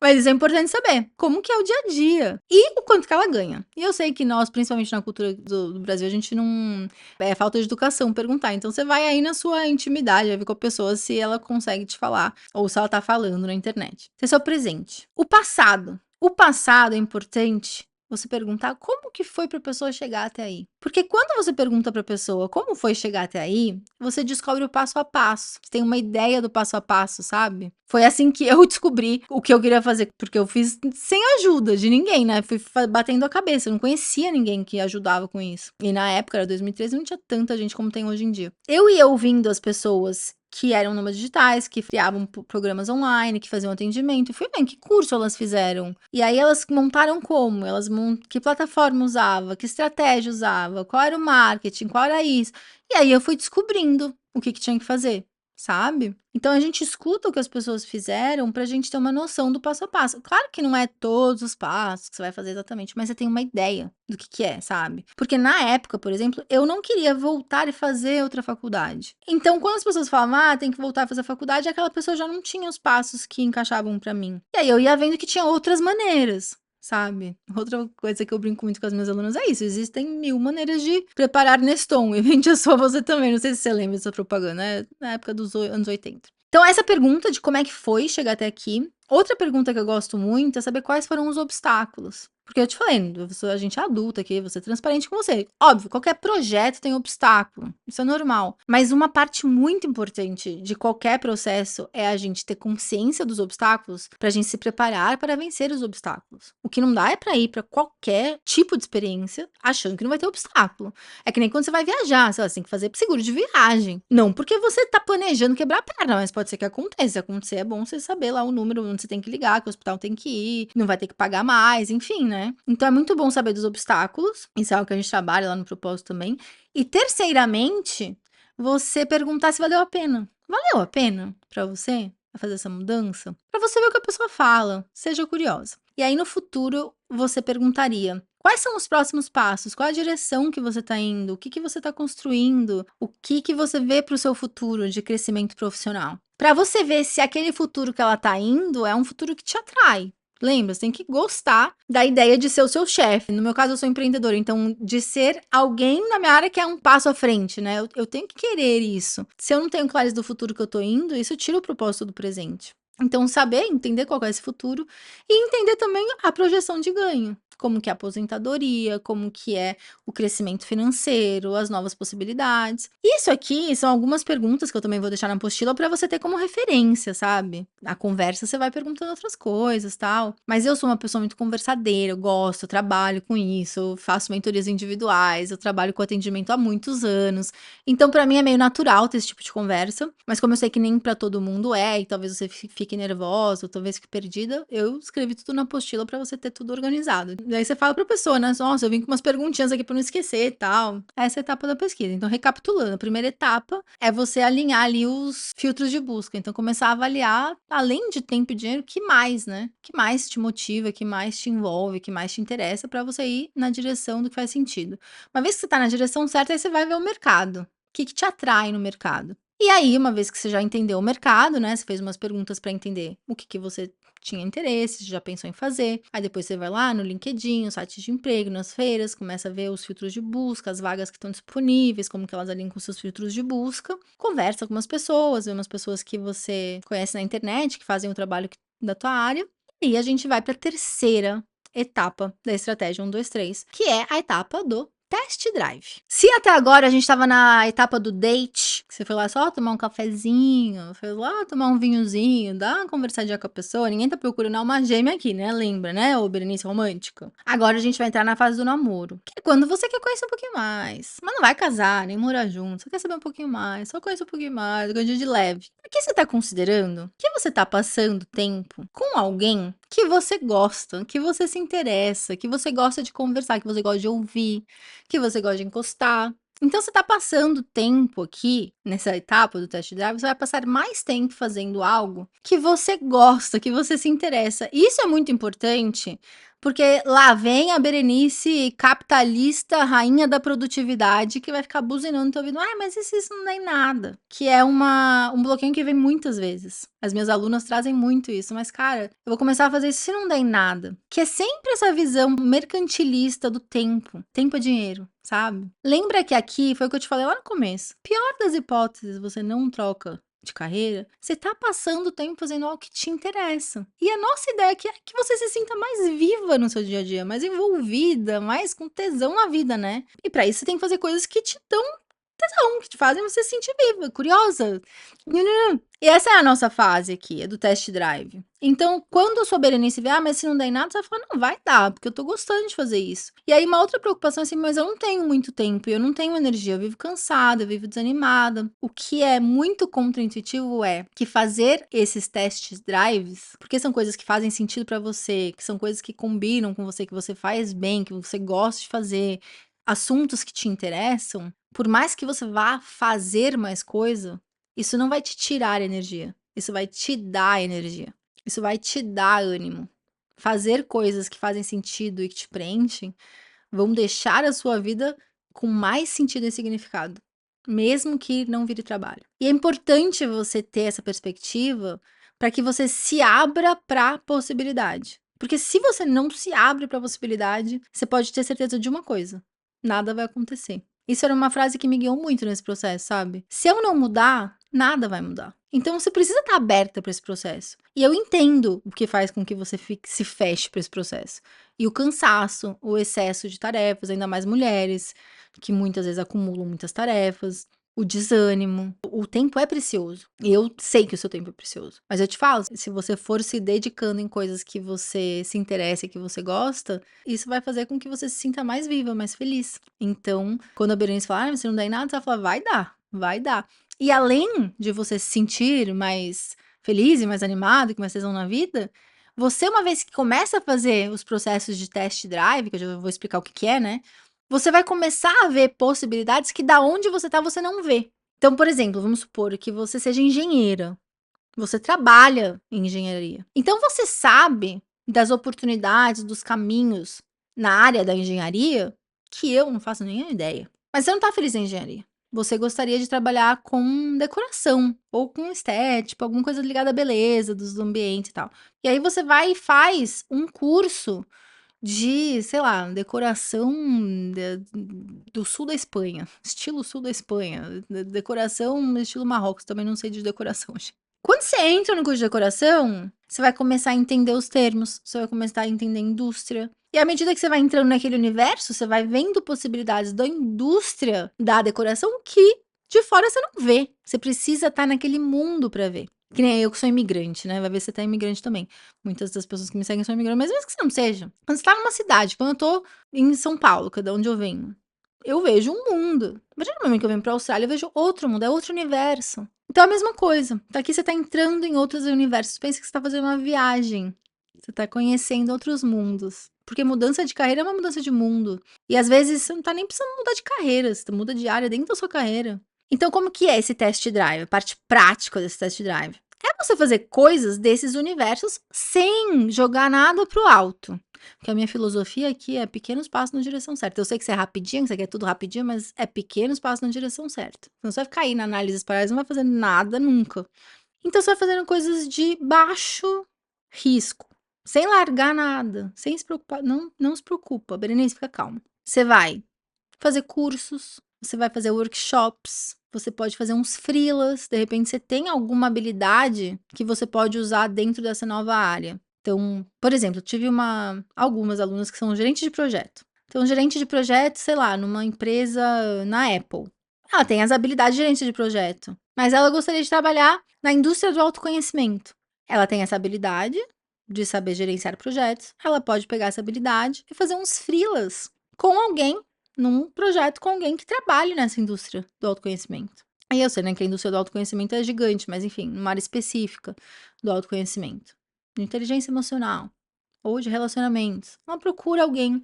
Mas isso é importante saber, como que é o dia a dia e o quanto que ela ganha. E eu sei que nós, principalmente na cultura do Brasil, a gente não... É falta de educação perguntar. Então você vai aí na sua intimidade, vai ver com a pessoa se ela consegue te falar ou se ela tá falando na internet. Esse é o presente. O passado. O passado é importante você perguntar como que foi para a pessoa chegar até aí. Porque quando você pergunta para a pessoa como foi chegar até aí, você descobre o passo a passo. Você tem uma ideia do passo a passo, sabe? Foi assim que eu descobri o que eu queria fazer, porque eu fiz sem ajuda de ninguém, né? Fui batendo a cabeça, eu não conhecia ninguém que ajudava com isso. E na época, era 2013, não tinha tanta gente como tem hoje em dia. Eu ia ouvindo as pessoas que eram nômades digitais, que criavam programas online, que faziam atendimento. E fui vendo que curso elas fizeram. E aí elas montaram como? Que plataforma usava? Que estratégia usava? Qual era o marketing? Qual era isso? E aí eu fui descobrindo o que tinha que fazer, sabe? Então a gente escuta o que as pessoas fizeram pra gente ter uma noção do passo a passo. Claro que não é todos os passos que você vai fazer exatamente, mas você tem uma ideia do que é, sabe? Porque na época, por exemplo, eu não queria voltar e fazer outra faculdade. Então, quando as pessoas falavam, tem que voltar a fazer a faculdade, aquela pessoa já não tinha os passos que encaixavam pra mim. E aí eu ia vendo que tinha outras maneiras. Sabe? Outra coisa que eu brinco muito com as minhas alunas é isso. Existem 1000 maneiras de preparar Neston. E vende a sua você também. Não sei se você lembra dessa propaganda, né? Na época dos anos 80. Então, essa pergunta de como é que foi chegar até aqui. Outra pergunta que eu gosto muito é saber quais foram os obstáculos. Porque eu te falei, a gente é adulta aqui, vou ser transparente com você. Óbvio, qualquer projeto tem obstáculo, isso é normal. Mas uma parte muito importante de qualquer processo é a gente ter consciência dos obstáculos pra gente se preparar para vencer os obstáculos. O que não dá é pra ir pra qualquer tipo de experiência achando que não vai ter obstáculo. É que nem quando você vai viajar, sei lá, você tem que fazer seguro de viagem. Não porque você tá planejando quebrar a perna, mas pode ser que aconteça. Se acontecer, é bom você saber lá o número onde você tem que ligar, que o hospital tem que ir, não vai ter que pagar mais, enfim, né? Então é muito bom saber dos obstáculos, isso é algo que a gente trabalha lá no propósito também. E terceiramente, você perguntar se valeu a pena. Valeu a pena pra você fazer essa mudança? Pra você ver o que a pessoa fala, seja curiosa. E aí no futuro você perguntaria: quais são os próximos passos? Qual a direção que você está indo? O que você está construindo? O que você vê para o seu futuro de crescimento profissional? Para você ver se aquele futuro que ela está indo é um futuro que te atrai. Lembra? Você tem que gostar da ideia de ser o seu chefe. No meu caso, eu sou empreendedora, então de ser alguém na minha área que é um passo à frente, né? Eu tenho que querer isso. Se eu não tenho clareza do futuro que eu tô indo, isso tira o propósito do presente. Então, saber, entender qual é esse futuro e entender também a projeção de ganho. Como que é a aposentadoria, como que é o crescimento financeiro, as novas possibilidades. Isso aqui são algumas perguntas que eu também vou deixar na apostila para você ter como referência, sabe? A conversa você vai perguntando outras coisas, tal. Mas eu sou uma pessoa muito conversadeira, eu gosto, eu trabalho com isso, eu faço mentorias individuais, eu trabalho com atendimento há muitos anos. Então, para mim é meio natural ter esse tipo de conversa, mas como eu sei que nem para todo mundo é, e talvez você fique nervosa, ou talvez fique perdida, eu escrevi tudo na apostila para você ter tudo organizado. Daí você fala pra pessoa, né? Nossa, eu vim com umas perguntinhas aqui pra não esquecer e tal. Essa é a etapa da pesquisa. Então, recapitulando, a primeira etapa é você alinhar ali os filtros de busca. Então, começar a avaliar, além de tempo e dinheiro, o que mais, né? O que mais te motiva, o que mais te envolve, o que mais te interessa pra você ir na direção do que faz sentido. Uma vez que você tá na direção certa, aí você vai ver o mercado. O que te atrai no mercado? E aí, uma vez que você já entendeu o mercado, né? Você fez umas perguntas para entender o que você tinha interesse, já pensou em fazer. Aí depois você vai lá no LinkedIn, no site de emprego, nas feiras, começa a ver os filtros de busca, as vagas que estão disponíveis, como que elas alinham com seus filtros de busca. Conversa com umas pessoas, vê umas pessoas que você conhece na internet, que fazem o trabalho da tua área. E a gente vai para a terceira etapa da estratégia 1, 2, 3, que é a etapa do test drive. Se até agora a gente estava na etapa do date, que você foi lá só tomar um cafezinho, foi lá tomar um vinhozinho, dar uma conversadinha com a pessoa, ninguém tá procurando alma gêmea aqui, né? Lembra, né? Ô Berenice romântica. Agora a gente vai entrar na fase do namoro, que é quando você quer conhecer um pouquinho mais, mas não vai casar, nem morar junto, só quer saber um pouquinho mais, só conhecer um pouquinho mais, gostinho de leve. O que você tá considerando que você tá passando tempo com alguém que você gosta, que você se interessa, que você gosta de conversar, que você gosta de ouvir, que você gosta de encostar. Então, você tá passando tempo aqui, nessa etapa do test drive, você vai passar mais tempo fazendo algo que você gosta, que você se interessa. Isso é muito importante, porque lá vem a Berenice capitalista, rainha da produtividade, que vai ficar buzinando no teu ouvido. Ah, mas isso não dá em nada. Que é um bloqueio que vem muitas vezes. As minhas alunas trazem muito isso. Mas, cara, eu vou começar a fazer isso se não der em nada. Que é sempre essa visão mercantilista do tempo. Tempo é dinheiro, sabe? Lembra que aqui foi o que eu te falei lá no começo. Pior das hipóteses, você não troca de carreira, você tá passando tempo fazendo algo que te interessa. E a nossa ideia aqui é que você se sinta mais viva no seu dia a dia, mais envolvida, mais com tesão na vida, né? E pra isso você tem que fazer coisas que te dão tesão, que te fazem você se sentir viva, curiosa. E essa é a nossa fase aqui, é do test drive. Então, quando a sua Berenice vê, mas se não der em nada, você vai falar, não, vai dar, porque eu tô gostando de fazer isso. E aí, uma outra preocupação é assim, mas eu não tenho muito tempo, eu não tenho energia, eu vivo cansada, eu vivo desanimada. O que é muito contraintuitivo é que fazer esses test drives, porque são coisas que fazem sentido pra você, que são coisas que combinam com você, que você faz bem, que você gosta de fazer, assuntos que te interessam, por mais que você vá fazer mais coisa, isso não vai te tirar energia. Isso vai te dar energia. Isso vai te dar ânimo. Fazer coisas que fazem sentido e que te preenchem vão deixar a sua vida com mais sentido e significado, mesmo que não vire trabalho. E é importante você ter essa perspectiva para que você se abra para a possibilidade. Porque se você não se abre para a possibilidade, você pode ter certeza de uma coisa: nada vai acontecer. Isso era uma frase que me guiou muito nesse processo, sabe? Se eu não mudar, nada vai mudar. Então você precisa estar aberta para esse processo. E eu entendo o que faz com que você se feche para esse processo. E o cansaço, o excesso de tarefas, ainda mais mulheres, que muitas vezes acumulam muitas tarefas, o desânimo. O tempo é precioso. E eu sei que o seu tempo é precioso. Mas eu te falo, se você for se dedicando em coisas que você se interessa e que você gosta, isso vai fazer com que você se sinta mais viva, mais feliz. Então, quando a Berenice fala, você não dá em nada, você vai falar, vai dar, vai dar. E além de você se sentir mais feliz e mais animado e com mais tesão na vida, você, uma vez que começa a fazer os processos de test drive, que eu já vou explicar o que é, né? Você vai começar a ver possibilidades que da onde você tá, você não vê. Então, por exemplo, vamos supor que você seja engenheira. Você trabalha em engenharia. Então, você sabe das oportunidades, dos caminhos na área da engenharia que eu não faço nenhuma ideia. Mas você não tá feliz em engenharia. você gostaria de trabalhar com decoração ou com estética, alguma coisa ligada à beleza dos ambientes e tal. E aí você vai e faz um curso de, sei lá, decoração do sul da Espanha, estilo sul da Espanha, decoração estilo Marrocos, também não sei de decoração. Quando você entra no curso de decoração, você vai começar a entender os termos, você vai começar a entender a indústria. E à medida que você vai entrando naquele universo, você vai vendo possibilidades da indústria da decoração que de fora você não vê. Você precisa estar naquele mundo para ver. Que nem eu que sou imigrante, né? Vai ver se você tá imigrante também. Muitas das pessoas que me seguem são imigrantes, mas mesmo que você não seja. Quando você tá numa cidade, quando eu tô em São Paulo, que é de onde eu venho, eu vejo um mundo. A partir do momento que eu venho pra Austrália, eu vejo outro mundo, é outro universo. Então é a mesma coisa. Tá aqui você tá entrando em outros universos. Pensa que você tá fazendo uma viagem. Você tá conhecendo outros mundos. Porque mudança de carreira é uma mudança de mundo. E às vezes você não tá nem precisando mudar de carreira, você muda de área dentro da sua carreira. Então, como que é esse test drive? A parte prática desse test drive? É você fazer coisas desses universos sem jogar nada pro alto. Porque a minha filosofia aqui é pequenos passos na direção certa. Eu sei que você é rapidinho, que você quer tudo rapidinho, mas é pequenos passos na direção certa. Não você vai ficar aí na análise paralela, não vai fazer nada nunca. Então você vai fazendo coisas de baixo risco, sem largar nada, sem se preocupar. Não se preocupa, Berenice, fica calma. Você vai fazer cursos, você vai fazer workshops, você pode fazer uns freelas, de repente você tem alguma habilidade que você pode usar dentro dessa nova área. Então, por exemplo, eu tive algumas alunas que são gerentes de projeto. Então, gerente de projeto, sei lá, numa empresa na Apple. Ela tem as habilidades de gerente de projeto, mas ela gostaria de trabalhar na indústria do autoconhecimento. Ela tem essa habilidade de saber gerenciar projetos, ela pode pegar essa habilidade e fazer uns freelas com alguém num projeto com alguém que trabalhe nessa indústria do autoconhecimento. Aí eu sei, né, que a indústria do autoconhecimento é gigante, mas enfim, numa área específica do autoconhecimento, de inteligência emocional ou de relacionamentos. Ela procura alguém.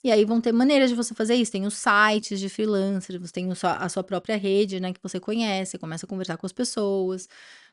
E aí vão ter maneiras de você fazer isso. Tem os sites de freelancer, você tem a sua própria rede, né, que você conhece, começa a conversar com as pessoas,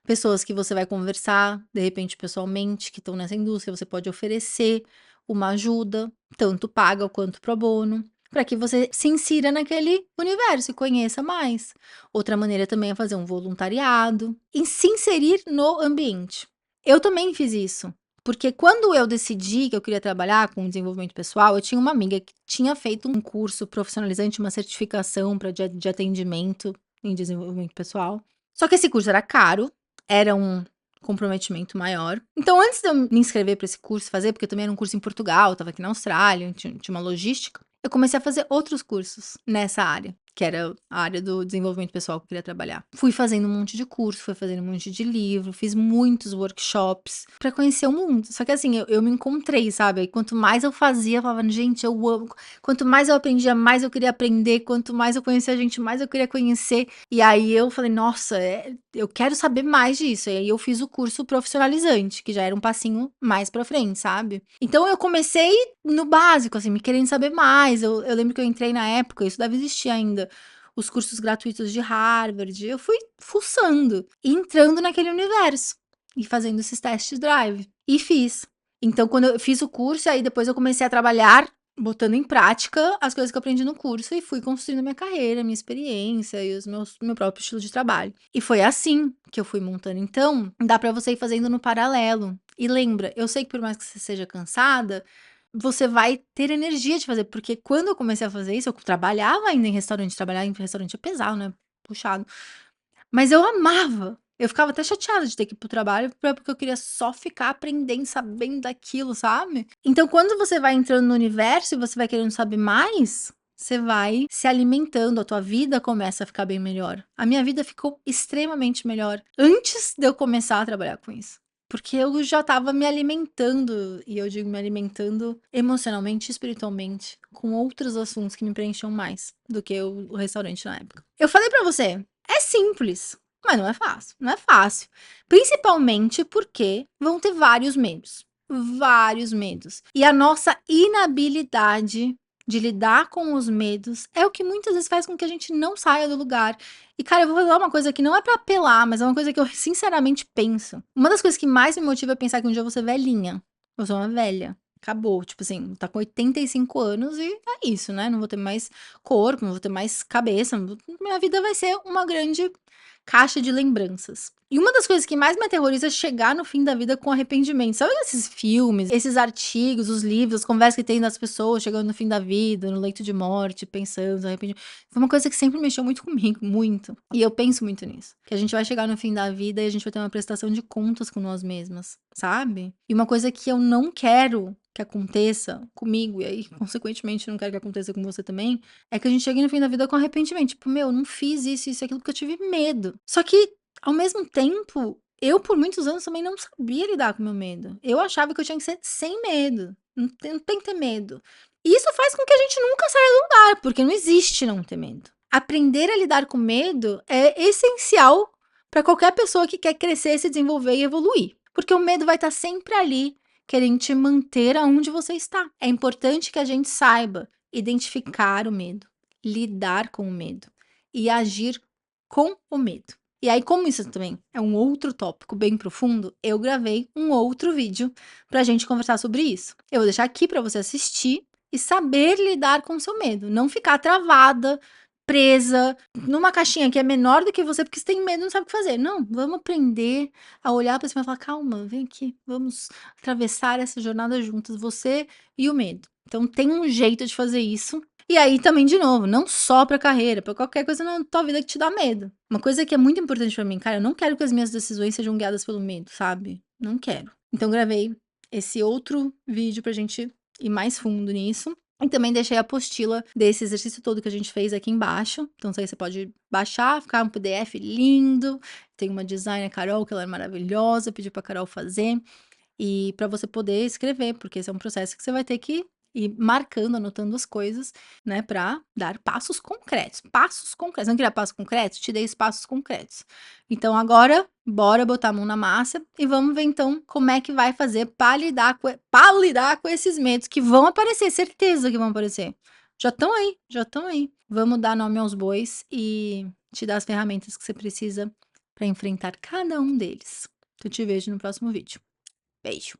pessoas que você vai conversar, de repente, pessoalmente, que estão nessa indústria, você pode oferecer uma ajuda, tanto paga quanto pro bono, para que você se insira naquele universo e conheça mais. Outra maneira também é fazer um voluntariado e se inserir no ambiente. Eu também fiz isso. Porque quando eu decidi que eu queria trabalhar com desenvolvimento pessoal, eu tinha uma amiga que tinha feito um curso profissionalizante, uma certificação para de atendimento em desenvolvimento pessoal. Só que esse curso era caro, era um comprometimento maior. Então, antes de eu me inscrever para esse curso, fazer, porque também era um curso em Portugal, estava aqui na Austrália, tinha uma logística, eu comecei a fazer outros cursos nessa área, que era a área do desenvolvimento pessoal que eu queria trabalhar. Fui fazendo um monte de curso, fui fazendo um monte de livro, fiz muitos workshops para conhecer o mundo. Só que assim, eu me encontrei, sabe? E quanto mais eu fazia, eu falava, gente, eu amo. Quanto mais eu aprendia, mais eu queria aprender. Quanto mais eu conhecia a gente, mais eu queria conhecer. E aí eu falei, nossa, eu quero saber mais disso. E aí eu fiz o curso profissionalizante, que já era um passinho mais pra frente, sabe? Então eu comecei no básico, assim, me querendo saber mais. Eu lembro que eu entrei na época, isso deve existir ainda, os cursos gratuitos de Harvard. Eu fui fuçando, e entrando naquele universo e fazendo esses testes drive. E fiz. Então, quando eu fiz o curso, aí depois eu comecei a trabalhar, botando em prática as coisas que eu aprendi no curso e fui construindo minha carreira, minha experiência e meu próprio estilo de trabalho. E foi assim que eu fui montando. Então, dá pra você ir fazendo no paralelo. E lembra, eu sei que por mais que você seja cansada, você vai ter energia de fazer, porque quando eu comecei a fazer isso, eu trabalhava ainda em restaurante, trabalhar em restaurante é pesado, né? Puxado. Mas eu amava. Eu ficava até chateada de ter que ir pro trabalho, porque eu queria só ficar aprendendo, sabendo daquilo, sabe? Então, quando você vai entrando no universo e você vai querendo saber mais, você vai se alimentando, a tua vida começa a ficar bem melhor. A minha vida ficou extremamente melhor antes de eu começar a trabalhar com isso. Porque eu já estava me alimentando, e eu digo me alimentando emocionalmente e espiritualmente, com outros assuntos que me preenchiam mais do que o restaurante na época. Eu falei pra você, é simples, mas não é fácil. Não é fácil. Principalmente porque vão ter vários medos. Vários medos. E a nossa inabilidade de lidar com os medos é o que muitas vezes faz com que a gente não saia do lugar. E, cara, eu vou falar uma coisa que não é pra apelar, mas é uma coisa que eu sinceramente penso. Uma das coisas que mais me motiva é pensar que um dia eu vou ser velhinha. Eu sou uma velha. Acabou, tipo assim, tá com 85 anos e é isso, né, não vou ter mais corpo, não vou ter mais cabeça, não vou minha vida vai ser uma grande caixa de lembranças. E uma das coisas que mais me aterroriza é chegar no fim da vida com arrependimento. Sabe esses filmes, esses artigos, os livros, as conversas que tem das pessoas chegando no fim da vida, no leito de morte, pensando, arrependimento. Foi uma coisa que sempre mexeu muito comigo, muito. E eu penso muito nisso. Que a gente vai chegar no fim da vida e a gente vai ter uma prestação de contas com nós mesmas, sabe? E uma coisa que eu não quero que aconteça comigo, e aí, consequentemente, eu não quero que aconteça com você também, é que a gente chegue no fim da vida com arrependimento. Tipo, meu, não fiz isso, isso, e aquilo, porque eu tive medo. Só que, ao mesmo tempo, eu, por muitos anos, também não sabia lidar com o meu medo. Eu achava que eu tinha que ser sem medo. Não tem que ter medo. E isso faz com que a gente nunca saia do lugar, porque não existe não ter medo. Aprender a lidar com medo é essencial para qualquer pessoa que quer crescer, se desenvolver e evoluir. Porque o medo vai estar sempre ali, querendo te manter aonde você está. É importante que a gente saiba identificar o medo, lidar com o medo e agir com o medo. E aí, como isso também é um outro tópico bem profundo, eu gravei um outro vídeo pra gente conversar sobre isso. Eu vou deixar aqui pra você assistir e saber lidar com o seu medo, não ficar travada, presa numa caixinha que é menor do que você porque você tem medo e não sabe o que fazer. Não, vamos aprender a olhar pra cima e falar: "Calma, vem aqui, vamos atravessar essa jornada juntas, você e o medo". Então tem um jeito de fazer isso. E aí também, de novo, não só pra carreira, pra qualquer coisa na tua vida que te dá medo. Uma coisa que é muito importante pra mim, cara, eu não quero que as minhas decisões sejam guiadas pelo medo, sabe? Não quero. Então gravei esse outro vídeo pra gente ir mais fundo nisso. E também deixei a apostila desse exercício todo que a gente fez aqui embaixo. Então, isso aí você pode baixar, ficar um PDF lindo. Tem uma designer, Carol, que ela é maravilhosa, pedi pra Carol fazer. E para você poder escrever, porque esse é um processo que você vai ter que ir marcando, anotando as coisas, né, para dar passos concretos. Passos concretos. Não queria passos concretos? Te dei os passos concretos. Então agora, bora botar a mão na massa e vamos ver então como é que vai fazer para lidar com esses medos que vão aparecer, certeza que vão aparecer. Já estão aí, já estão aí. Vamos dar nome aos bois e te dar as ferramentas que você precisa para enfrentar cada um deles. Eu te vejo no próximo vídeo. Beijo.